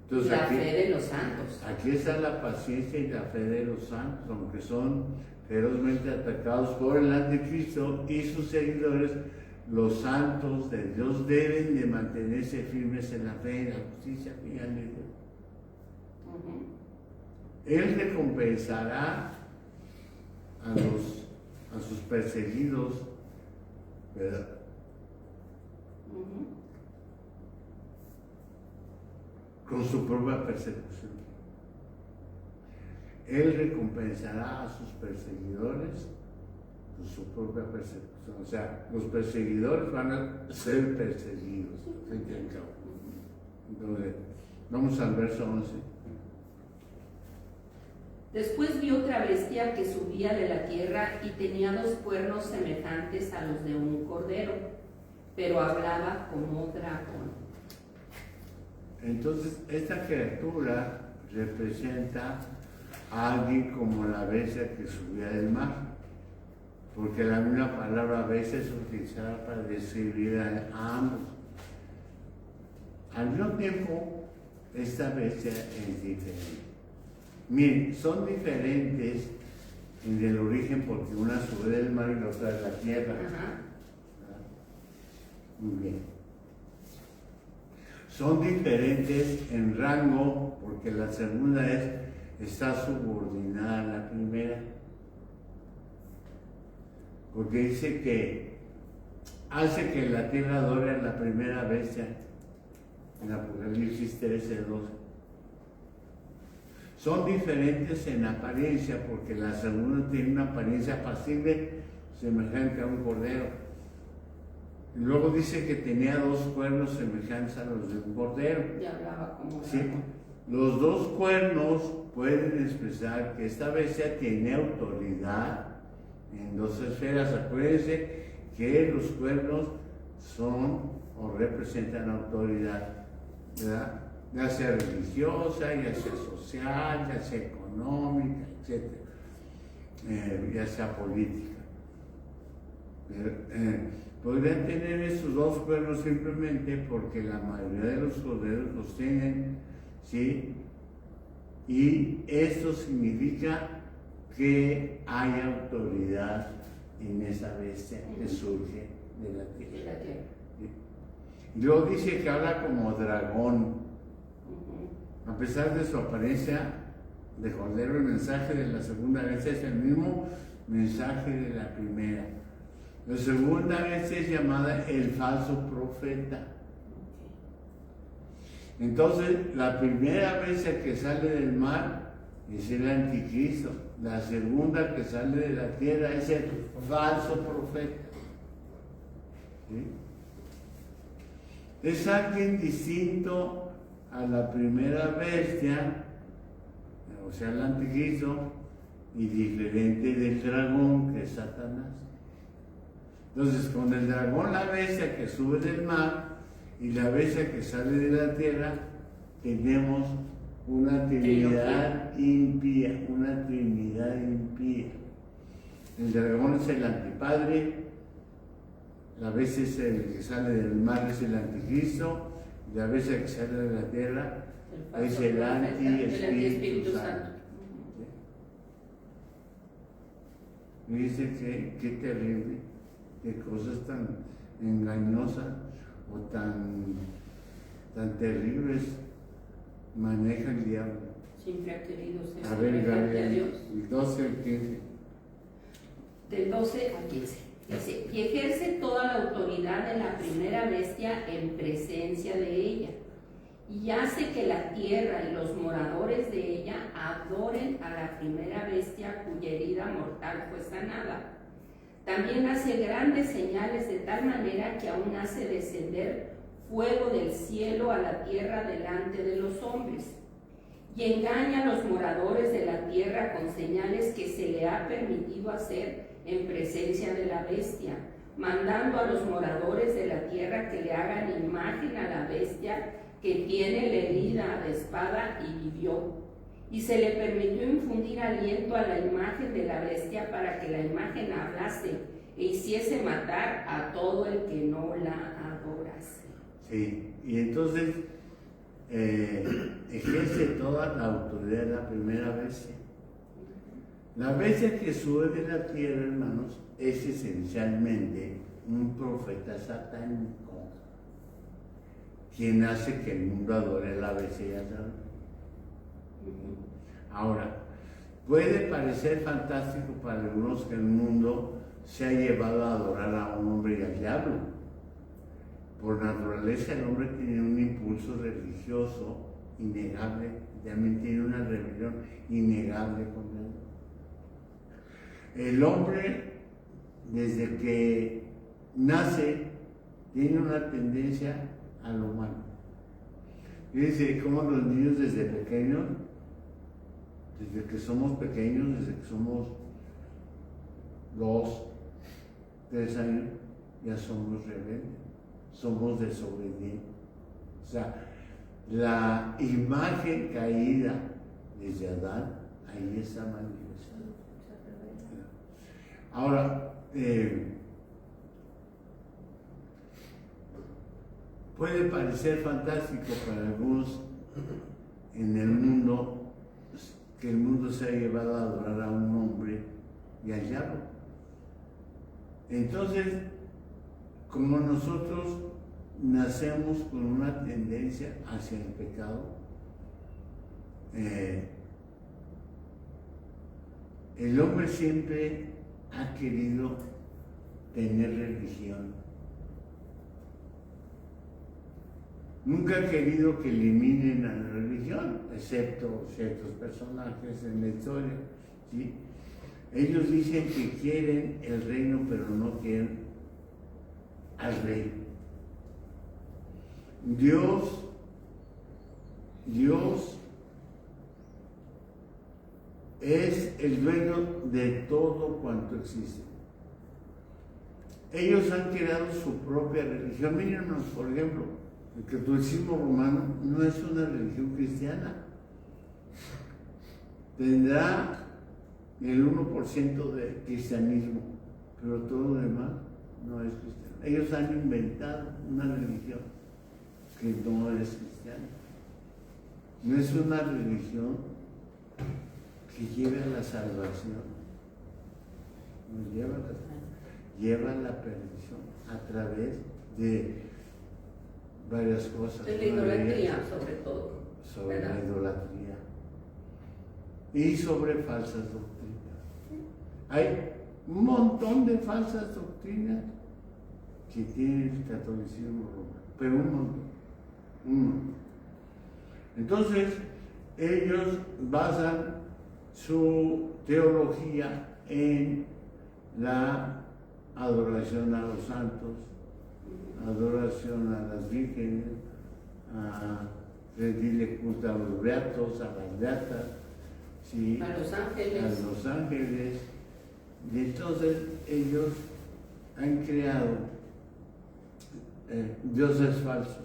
Entonces, la fe de los santos. Aquí está la paciencia y la fe de los santos, aunque son ferozmente atacados por el anticristo y sus seguidores. Los santos de Dios deben de mantenerse firmes en la fe y la justicia final de Dios. Él recompensará a sus perseguidos, ¿verdad? Con su propia persecución. Él recompensará a sus perseguidores con su propia persecución. O sea, los perseguidores van a ser perseguidos. Entonces, vamos al verso 11. Después vi otra bestia que subía de la tierra y tenía 2 cuernos semejantes a los de un cordero, pero hablaba como dragón. Entonces, esta criatura representa a alguien como la bestia que subía del mar, porque la misma palabra bestia es utilizada para describir a ambos. Al mismo tiempo, esta bestia es diferente. Miren, son diferentes en el origen porque una sube del mar y la otra de la tierra. Muy bien. Son diferentes en rango porque la segunda está subordinada a la primera. Porque dice que hace que la tierra adore a la primera bestia en Apocalipsis 13:12. Son diferentes en apariencia porque la segunda tiene una apariencia pasible semejante a un cordero. Y luego dice que tenía 2 cuernos semejantes a los de un cordero. Y hablaba como Sí. dragón. Los 2 cuernos pueden expresar que esta bestia tiene autoridad en 2 esferas. Acuérdense que los cuernos son o representan autoridad, ¿verdad? Ya sea religiosa, ya sea social, ya sea económica, etc. Ya sea política. Podrían tener esos 2 cuernos simplemente porque la mayoría de los corderos los tienen, ¿sí? Y esto significa que hay autoridad en esa bestia que surge de la tierra. ¿Sí? Luego dice que habla como dragón. A pesar de su apariencia de cordero, el mensaje de la segunda bestia es el mismo mensaje de la primera. La segunda bestia es llamada el falso profeta. Entonces, la primera bestia que sale del mar es el anticristo. La segunda que sale de la tierra es el falso profeta. ¿Sí? Es alguien distinto a la primera bestia, o sea, el anticristo, y diferente del dragón, que es Satanás. Entonces, con el dragón, la bestia que sube del mar, y la bestia que sale de la tierra, tenemos una trinidad impía, El dragón es el antipadre, la bestia es el que sale del mar, es el anticristo, y la bestia que sale de la tierra es el anti-espíritu santo. ¿Sí? Dice que qué terrible, qué cosas tan engañosas o tan terribles maneja el diablo. Siempre ha querido ser A ver, semejante a Dios. el 12 al 15. Del 12 al 15. Dice, y ejerce toda la autoridad de la primera bestia en presencia de ella, y hace que la tierra y los moradores de ella adoren a la primera bestia cuya herida mortal fue sanada. También hace grandes señales de tal manera que aún hace descender fuego del cielo a la tierra delante de los hombres, y engaña a los moradores de la tierra con señales que se le ha permitido hacer en presencia de la bestia, mandando a los moradores de la tierra que le hagan imagen a la bestia que tiene la herida de espada y vivió. Y se le permitió infundir aliento a la imagen de la bestia para que la imagen hablase e hiciese matar a todo el que no la adorase. Sí, y entonces ejerce toda la autoridad de la primera bestia. La bestia que sube de la tierra, hermanos, es esencialmente un profeta satánico, quien hace que el mundo adore a la bestia. Ahora, puede parecer fantástico para algunos que el mundo se ha llevado a adorar a un hombre y al diablo. Por naturaleza, el hombre tiene un impulso religioso innegable, también tiene una rebelión innegable con él. El hombre, desde que nace, tiene una tendencia a lo malo. Fíjense cómo los niños desde pequeños, desde que somos pequeños, desde que somos 2, 3 años, ya somos rebeldes, somos desobedientes. O sea, la imagen caída desde Adán, ahí está manifestada. Ahora, puede parecer fantástico para algunos en el mundo que el mundo se ha llevado a adorar a un hombre y al diablo. Entonces, como nosotros nacemos con una tendencia hacia el pecado, el hombre siempre ha querido tener religión. Nunca ha querido que eliminen a la religión, excepto ciertos personajes en la historia, ¿sí? Ellos dicen que quieren el reino, pero no quieren al rey. Dios es el dueño de todo cuanto existe. Ellos han creado su propia religión. Mírenos, por ejemplo, el catolicismo romano no es una religión cristiana. Tendrá el 1% de cristianismo, pero todo lo demás no es cristiano. Ellos han inventado una religión que no es cristiana. No es una religión que lleve a la salvación, nos lleva a la perdición a través de varias cosas. De la idolatría, sobre todo. Sobre la idolatría y sobre falsas doctrinas. Hay un montón de falsas doctrinas que tiene el catolicismo romano, pero un montón. Entonces, ellos basan su teología en la adoración a los santos, adoración a las vírgenes, a rendirle culto a los beatos, a las beatas, ¿sí? A los ángeles. A los ángeles. Y entonces ellos han creado dioses falsos.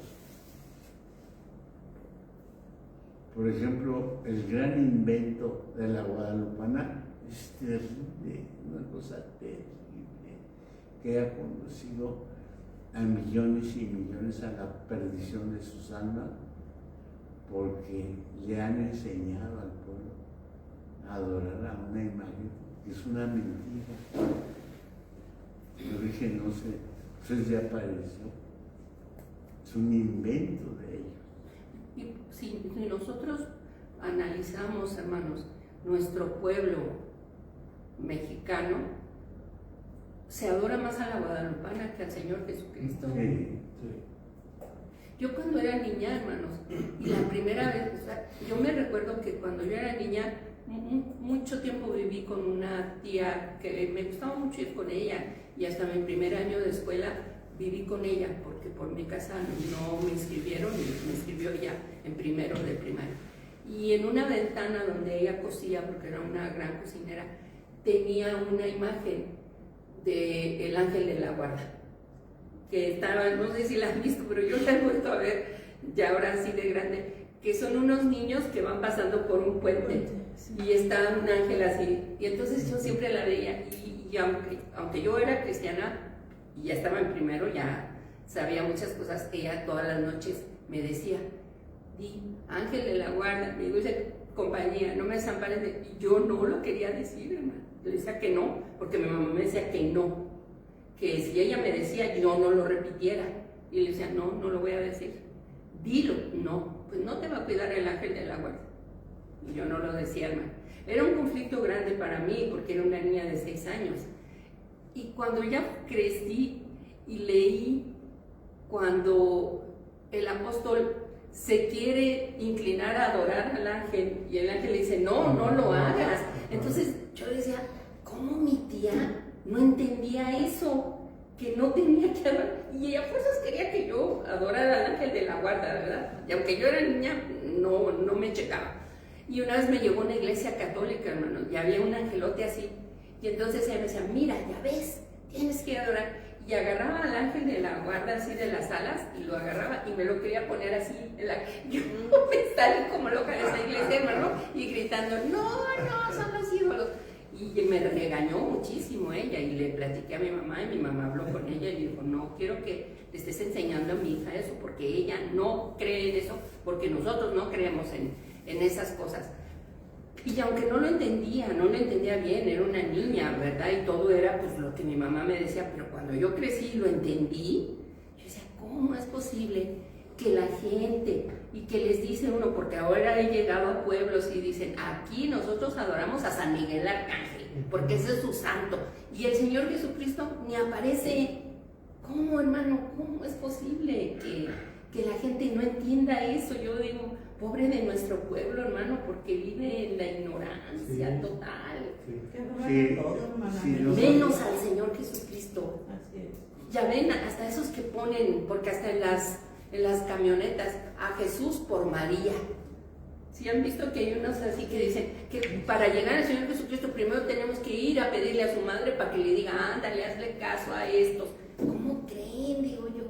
Por ejemplo, el gran invento de la guadalupana es terrible, una cosa terrible, que ha conducido a millones y millones a la perdición de sus almas, porque le han enseñado al pueblo a adorar a una imagen que es una mentira. Lo dije, no sé, pues ya apareció, es un invento de ellos. Y si nosotros analizamos, hermanos, nuestro pueblo mexicano, se adora más a la guadalupana que al Señor Jesucristo. Sí. Yo cuando era niña, hermanos, y la primera vez, o sea, yo me recuerdo que cuando yo era niña, mucho tiempo viví con una tía que me gustaba mucho ir con ella, y hasta mi primer año de escuela viví con ella, porque por mi casa no me inscribieron, y me inscribió ella en primero de primaria. Y en una ventana donde ella cosía, porque era una gran cocinera, tenía una imagen del ángel de la guarda, que estaba, no sé si la han visto, pero yo la he vuelto a ver ya ahora así de grande, que son unos niños que van pasando por un puente y está un ángel así, y entonces yo siempre la veía, y aunque yo era cristiana y ya estaba en primero, ya sabía muchas cosas, ella todas las noches me decía, di, ángel de la guarda, mi dulce compañía, no me desampares de... Y yo no lo quería decir, hermano. Yo decía que no, porque mi mamá me decía que no, que si ella me decía, yo no lo repitiera. Y le decía, no, no lo voy a decir. Dilo, no, pues no te va a cuidar el ángel de la guarda. Y yo no lo decía, hermano. Era un conflicto grande para mí, porque era una niña de 6 años. Y cuando ya crecí y leí, cuando el apóstol se quiere inclinar a adorar al ángel, y el ángel le dice, no, no lo hagas. Entonces yo decía, ¿cómo mi tía no entendía eso? Que no tenía que adorar, y ella a fuerzas quería que yo adorara al ángel de la guarda, ¿verdad? Y aunque yo era niña, no me checaba. Y una vez me llevó a una iglesia católica, hermano, y había un angelote así, y entonces ella me decía, mira, ya ves, tienes que adorar. Y agarraba al ángel de la guarda así de las alas, y lo agarraba, y me lo quería poner así, yo me salí como loca de esa iglesia, hermano, y gritando, no, son los ídolos. Y me regañó muchísimo ella, y le platiqué a mi mamá, y mi mamá habló con ella y dijo, no quiero que le estés enseñando a mi hija eso, porque ella no cree en eso, porque nosotros no creemos en esas cosas. Y aunque no lo entendía bien, era una niña, ¿verdad? Y todo era pues lo que mi mamá me decía, pero cuando yo crecí y lo entendí, yo decía, ¿cómo es posible que la gente, y que les dice uno, porque ahora he llegado a pueblos y dicen, aquí nosotros adoramos a San Miguel Arcángel, porque ese es su santo, y el Señor Jesucristo ni aparece? ¿Cómo, hermano? ¿Cómo es posible que la gente no entienda eso? Yo digo, pobre de nuestro pueblo, hermano, porque vive en la ignorancia total. Menos al Señor Jesucristo. Ya ven, hasta esos que ponen, porque hasta en las camionetas, a Jesús por María. ¿Sí han visto que hay unos así que dicen que para llegar al Señor Jesucristo primero tenemos que ir a pedirle a su madre para que le diga, ándale, hazle caso a estos? ¿Cómo creen? Digo yo.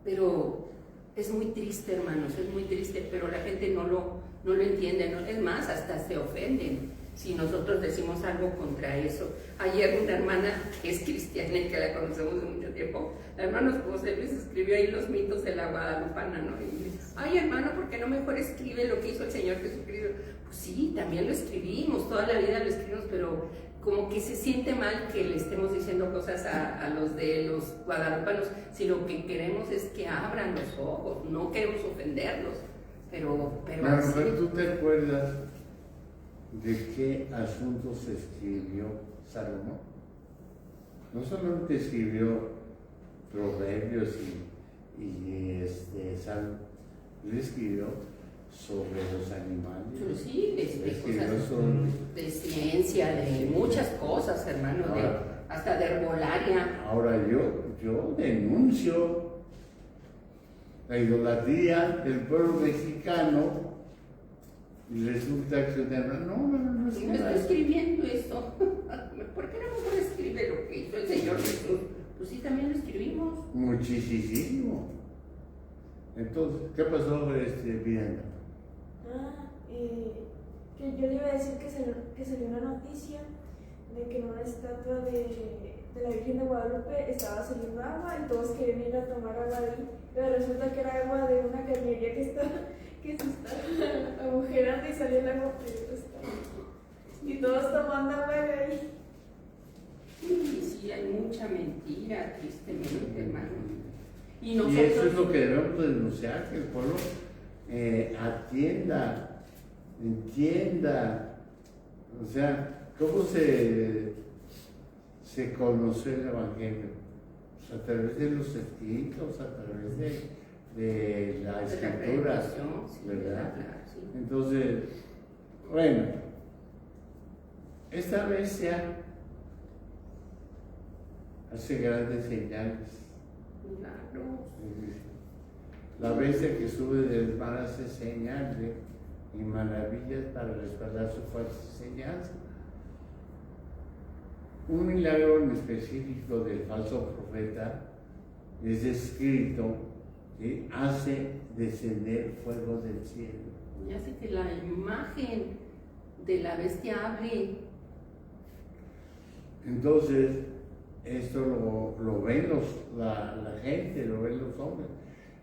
Pero es muy triste, hermanos, es muy triste, pero la gente no lo entiende, ¿no? Es más, hasta se ofenden si nosotros decimos algo contra eso. Ayer una hermana que es cristiana y que la conocemos de mucho tiempo, la hermana José Luis escribió ahí los mitos de la guadalupana, ¿no? Y dice, ay, hermano, ¿por qué no mejor escribe lo que hizo el Señor Jesucristo? Pues sí, también lo escribimos, toda la vida lo escribimos, pero como que se siente mal que le estemos diciendo cosas a los de los guadalupanos, si lo que queremos es que abran los ojos, no queremos ofenderlos, pero ¿tú te acuerdas de qué asuntos escribió Salomón? No solamente escribió proverbios y Salmo, él escribió sobre los animales. Sí, cosas de ciencia, de muchas cosas, hermano, hasta de herbolaria. Ahora yo denuncio la idolatría del pueblo mexicano. Y resulta que no estoy escribiendo esto. ¿Por qué no mejor escribe lo que hizo el Señor Jesús? Pues sí, también lo escribimos. Muchísimo. Entonces, ¿qué pasó, Viviana? Que yo le iba a decir que salió una noticia de que en una estatua de la Virgen de Guadalupe estaba saliendo agua y todos querían ir a tomar agua de ahí, pero resulta que era agua de una cañería que se está agujerando y salió el agua y todos tomando agua de ahí. Sí, hay mucha mentira, tristemente, hermano. Y eso es lo que debemos denunciar, que el pueblo atienda, entienda. O sea, ¿cómo se conoció el Evangelio? Pues a través de los escritos, a través de la escritura, ¿verdad? Sí. Entonces, bueno, esta bestia hace grandes señales. Claro. La bestia que sube del mar hace señales y maravillas para respaldar su fuerza enseñanza. Un milagro en específico del falso profeta es descrito que hace descender fuego del cielo. Y hace que la imagen de la bestia hable. Entonces, esto lo ven la gente, lo ven los hombres.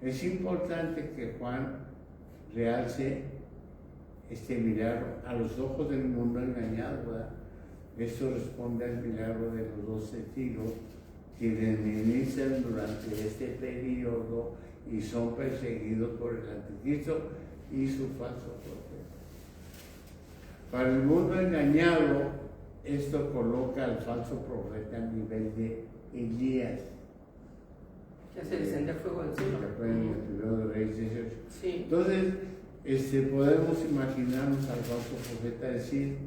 Es importante que Juan realce este milagro a los ojos del mundo engañado, ¿verdad? Esto responde al milagro de los 12 testigos quienes ministran durante este periodo y son perseguidos por el anticristo y su falso profeta. Para el mundo engañado, esto coloca al falso profeta a nivel de Elías. Que hace descender fuego del cielo. Que fue en el primero de Reyes 18. Sí. Entonces, podemos imaginarnos al falso profeta decir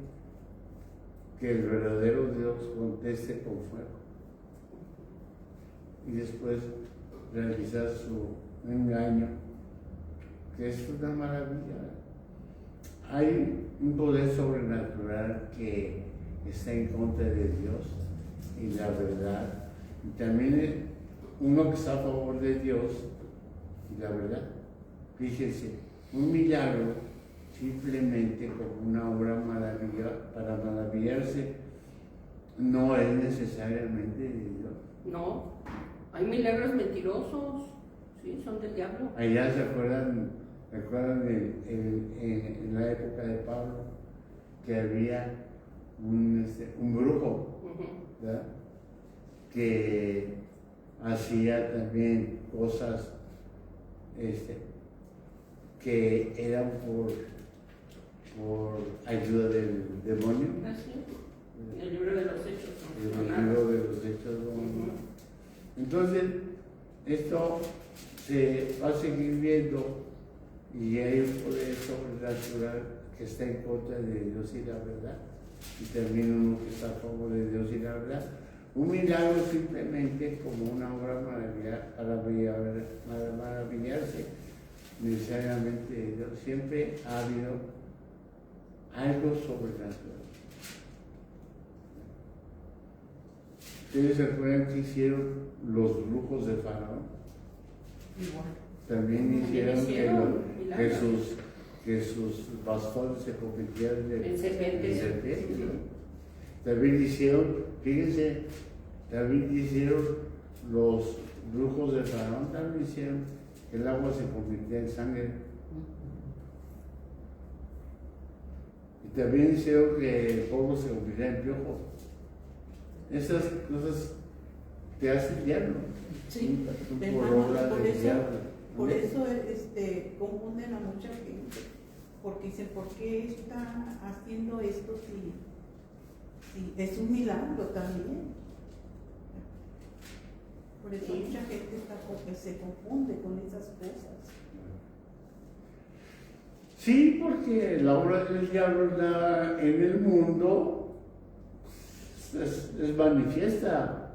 que el verdadero Dios conteste con fuego y después realizar su engaño, que es una maravilla. Hay un poder sobrenatural que está en contra de Dios y la verdad, y también uno que está a favor de Dios y la verdad. Fíjense, un milagro simplemente como una obra maravillosa, para maravillarse, no es necesariamente de Dios. No, hay milagros mentirosos, sí, son del diablo. Allá se acuerdan en la época de Pablo, que había un brujo, ¿verdad? Que hacía también cosas que eran por ayuda del demonio. Así es. El libro de los Hechos. El libro de los Hechos. Entonces, esto se va a seguir viendo y hay un poder sobrenatural que está en contra de Dios y la verdad, y también uno que está a favor de Dios y la verdad. Un milagro simplemente como una obra para maravillarse necesariamente de Dios. Siempre ha habido algo sobrenatural. ¿Ustedes se acuerdan que hicieron los brujos de Faraón? Igual. También hicieron que sus bastones se convirtieran en serpientes. ¿No? También hicieron, fíjense, los brujos de Faraón, también hicieron que el agua se convirtiera en sangre. Y también hicieron que el polvo se convirtiera en piojo. Esas cosas te hacen diablo. Sí, por obra del diablo. Por eso confunden a mucha gente, porque dicen, ¿por qué está haciendo esto si es un milagro también? Por eso mucha gente se confunde con esas cosas. Sí, porque la obra del diablo en el mundo es manifiesta.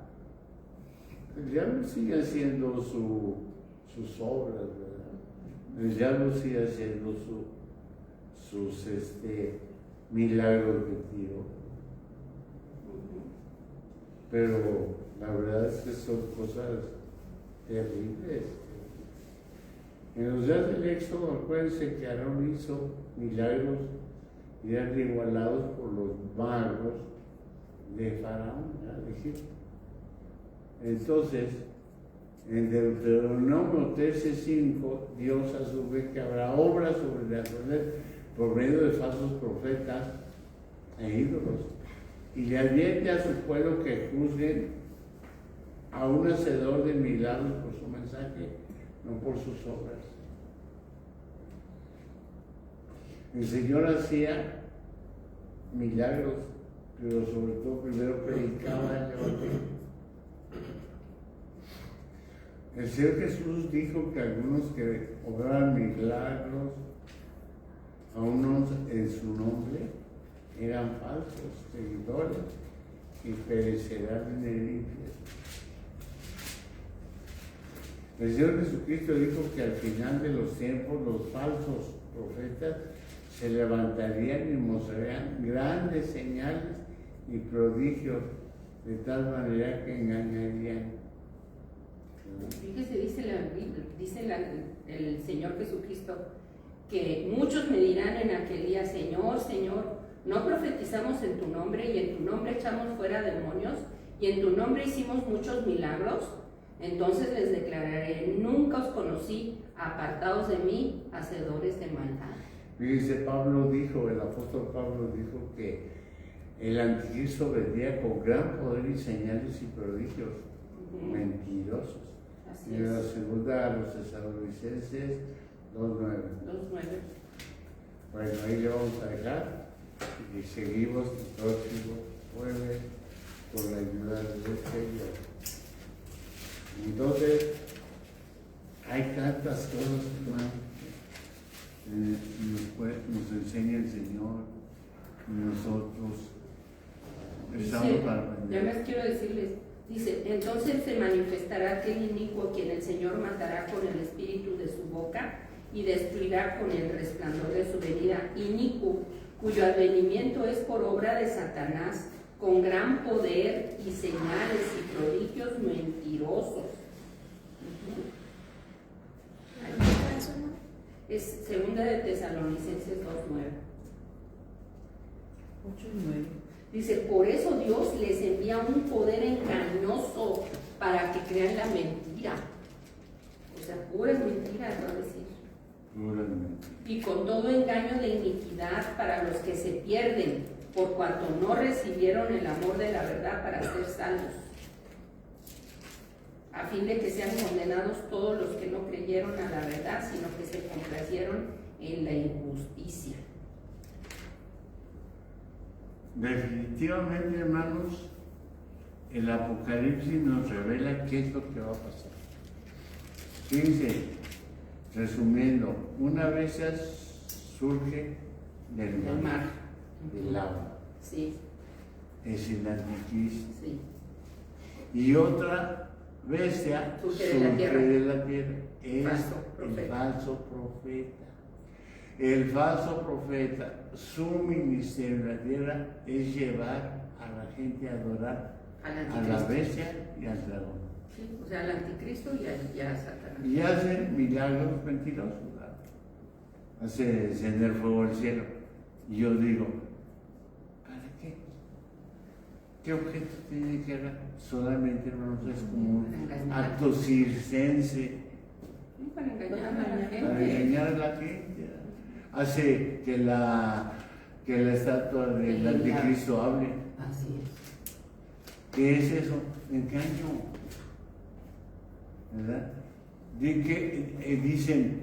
El diablo sigue haciendo sus obras, ¿verdad? El diablo sigue haciendo sus milagros de tiro. Pero la verdad es que son cosas terribles. En los días del Éxodo, acuérdense que Aarón hizo milagros y eran igualados por los magos de Faraón, de Egipto. Entonces, en Deuteronomio 13:5, Dios asume que habrá obras sobrenaturales por medio de falsos profetas e ídolos, y le advierte a su pueblo que juzguen a un hacedor de milagros por su mensaje, no por sus obras. El Señor hacía milagros, pero sobre todo primero predicaba el Evangelio. El Señor Jesús dijo que algunos que obraban milagros a unos en su nombre eran falsos seguidores y perecerán en el infierno. El Señor Jesucristo dijo que al final de los tiempos los falsos profetas se levantarían y mostrarían grandes señales y prodigios de tal manera que engañarían. Fíjese, dice el Señor Jesucristo que muchos me dirán en aquel día, Señor, Señor, ¿no profetizamos en tu nombre y en tu nombre echamos fuera demonios y en tu nombre hicimos muchos milagros? Entonces les declararé: nunca os conocí, apartados de mí, hacedores de maldad. Fíjese, Pablo dijo, el apóstol Pablo dijo que el anticristo vendría con gran poder y señales y prodigios mentirosos. Así Y la es. segunda a los Tesalonicenses 2:9. 2:9. Bueno, ahí le vamos a dejar y seguimos el próximo jueves con la ayuda del Señor. Entonces, hay tantas cosas, hermano, nos enseña el Señor y nosotros estamos Dice, para ya aprender. más quiero decirles, dice: entonces se manifestará aquel inicuo a quien el Señor matará con el espíritu de su boca y destruirá con el resplandor de su venida. Inicuo, cuyo advenimiento es por obra de Satanás, con gran poder y señales y prodigios mentirosos. Eso no. Es segunda de Tesalonicenses 2:9. 8 y 9. Dice: por eso Dios les envía un poder engañoso para que crean la mentira. O sea, puras mentiras, va a decir. Puramente. Y con todo engaño de iniquidad para los que se pierden, por cuanto no recibieron el amor de la verdad para ser salvos, a fin de que sean condenados todos los que no creyeron a la verdad, sino que se complacieron en la injusticia. Definitivamente, hermanos, el Apocalipsis nos revela qué es lo que va a pasar. Fíjense, resumiendo, una vez surge del El mar. del agua, Sí, es el anticristo. sí. Y otra bestia Surge de la tierra. de la tierra, es Falso el profeta. falso profeta. El falso profeta, su ministerio en la tierra es llevar a la gente a adorar Al a la anticristo. bestia y al dragón. Sí, o sea, al anticristo y a Satanás. Y hace milagros mentirosos, ¿verdad? Hace encender fuego al cielo. Y yo digo, ¿para qué? ¿Qué objeto tiene que hacer? Solamente, hermanos, es como un acto circense Sí, para engañar a la gente. para engañar a la gente. Hace que la estatua del anticristo hable. Así es. ¿Qué es eso? Engaño. ¿Verdad? Dicen,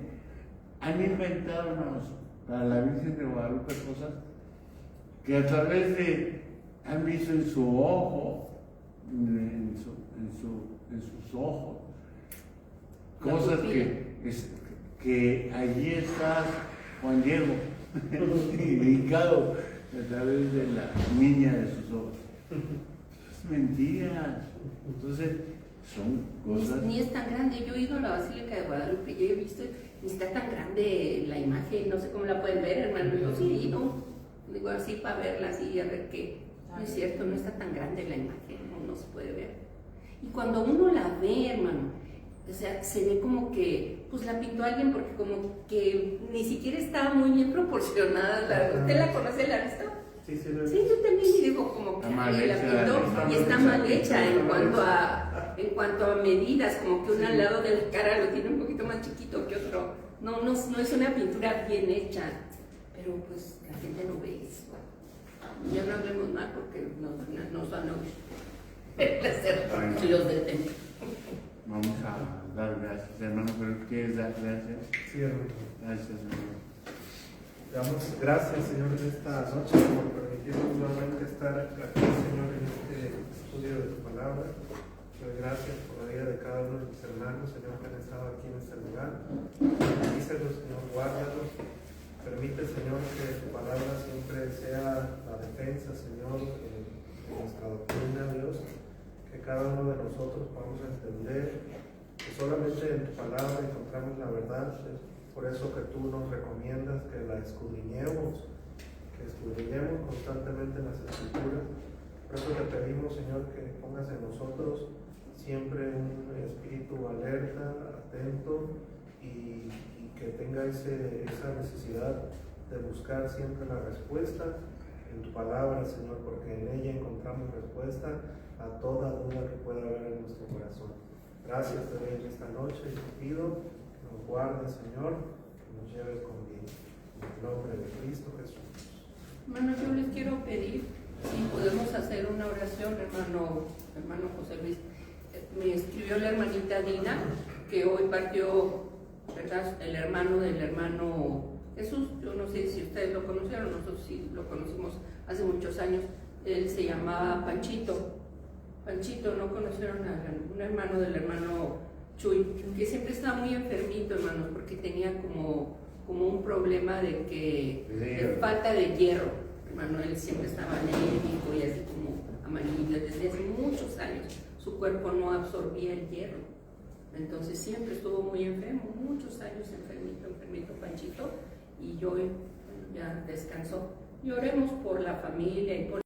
han inventado, hermanos, para la Virgen de Guadalupe cosas que a través de, han visto en su ojo, en sus ojos, La cosas pupila. que allí está Juan Diego, indicado a través de la niña de sus ojos. Es mentira. Entonces, son cosas. Ni es tan grande. Yo he ido a la Basílica de Guadalupe y he visto, ni está tan grande la imagen, no sé cómo la pueden ver, hermano. Yo sí he ido, digo así para verla, así a ver qué. No es cierto, no está tan grande la imagen, no se puede ver. Y cuando uno la ve, hermano, o sea, se ve como que, pues la pintó alguien porque como que ni siquiera estaba muy bien proporcionada. ¿Usted la conoce, la ha visto? Sí, sí, Sí, yo también y digo como que Está mal la hecha, pintó está y está mal mal hecha. hecha en cuanto a medidas, como que uno Sí. al lado de la cara lo tiene un poquito más chiquito que otro. No es una pintura bien hecha, pero pues la gente no ve eso. Ya no hablemos mal porque nos van a oír los del templo. Vamos a dar gracias, hermano, pero ¿quieres dar gracias? Sí, hermano. Gracias, hermano. Damos gracias, Señor, en esta noche por permitirnos nuevamente estar aquí, Señor, en este estudio de tu palabra. Doy gracias por la vida de cada uno de mis hermanos, Señor, que han estado aquí en este lugar. Bendícelos, Señor, guárdalos. Permite, Señor, que tu palabra siempre sea la defensa, Señor, de nuestra doctrina, Dios. Que cada uno de nosotros podamos entender que solamente en tu palabra encontramos la verdad. Es por eso que tú nos recomiendas que la escudriñemos constantemente las Escrituras. Por eso te pedimos, Señor, que pongas en nosotros siempre un espíritu alerta, atento y que tenga esa necesidad de buscar siempre la respuesta en tu palabra, Señor, porque en ella encontramos respuesta a toda duda que pueda haber en nuestro corazón. Gracias te doy en esta noche y te pido que nos guardes, Señor, que nos lleves con bien. En el nombre de Cristo Jesús. Hermano, yo les quiero pedir si podemos hacer una oración, hermano José Luis. Me escribió la hermanita Dina, que hoy partió, ¿verdad?, el hermano del hermano Jesús. Yo no sé si ustedes lo conocieron, nosotros sí lo conocimos hace muchos años. Él se llamaba Panchito. Panchito, ¿no conocieron a un hermano del hermano Chuy? Que siempre estaba muy enfermito, hermanos, porque tenía como un problema de falta de hierro. Hermano, él siempre estaba anémico y así como amarillo desde hace muchos años. Su cuerpo no absorbía el hierro. Entonces siempre estuvo muy enfermo, muchos años enfermito Panchito, y hoy ya descansó. Y oremos por la familia y por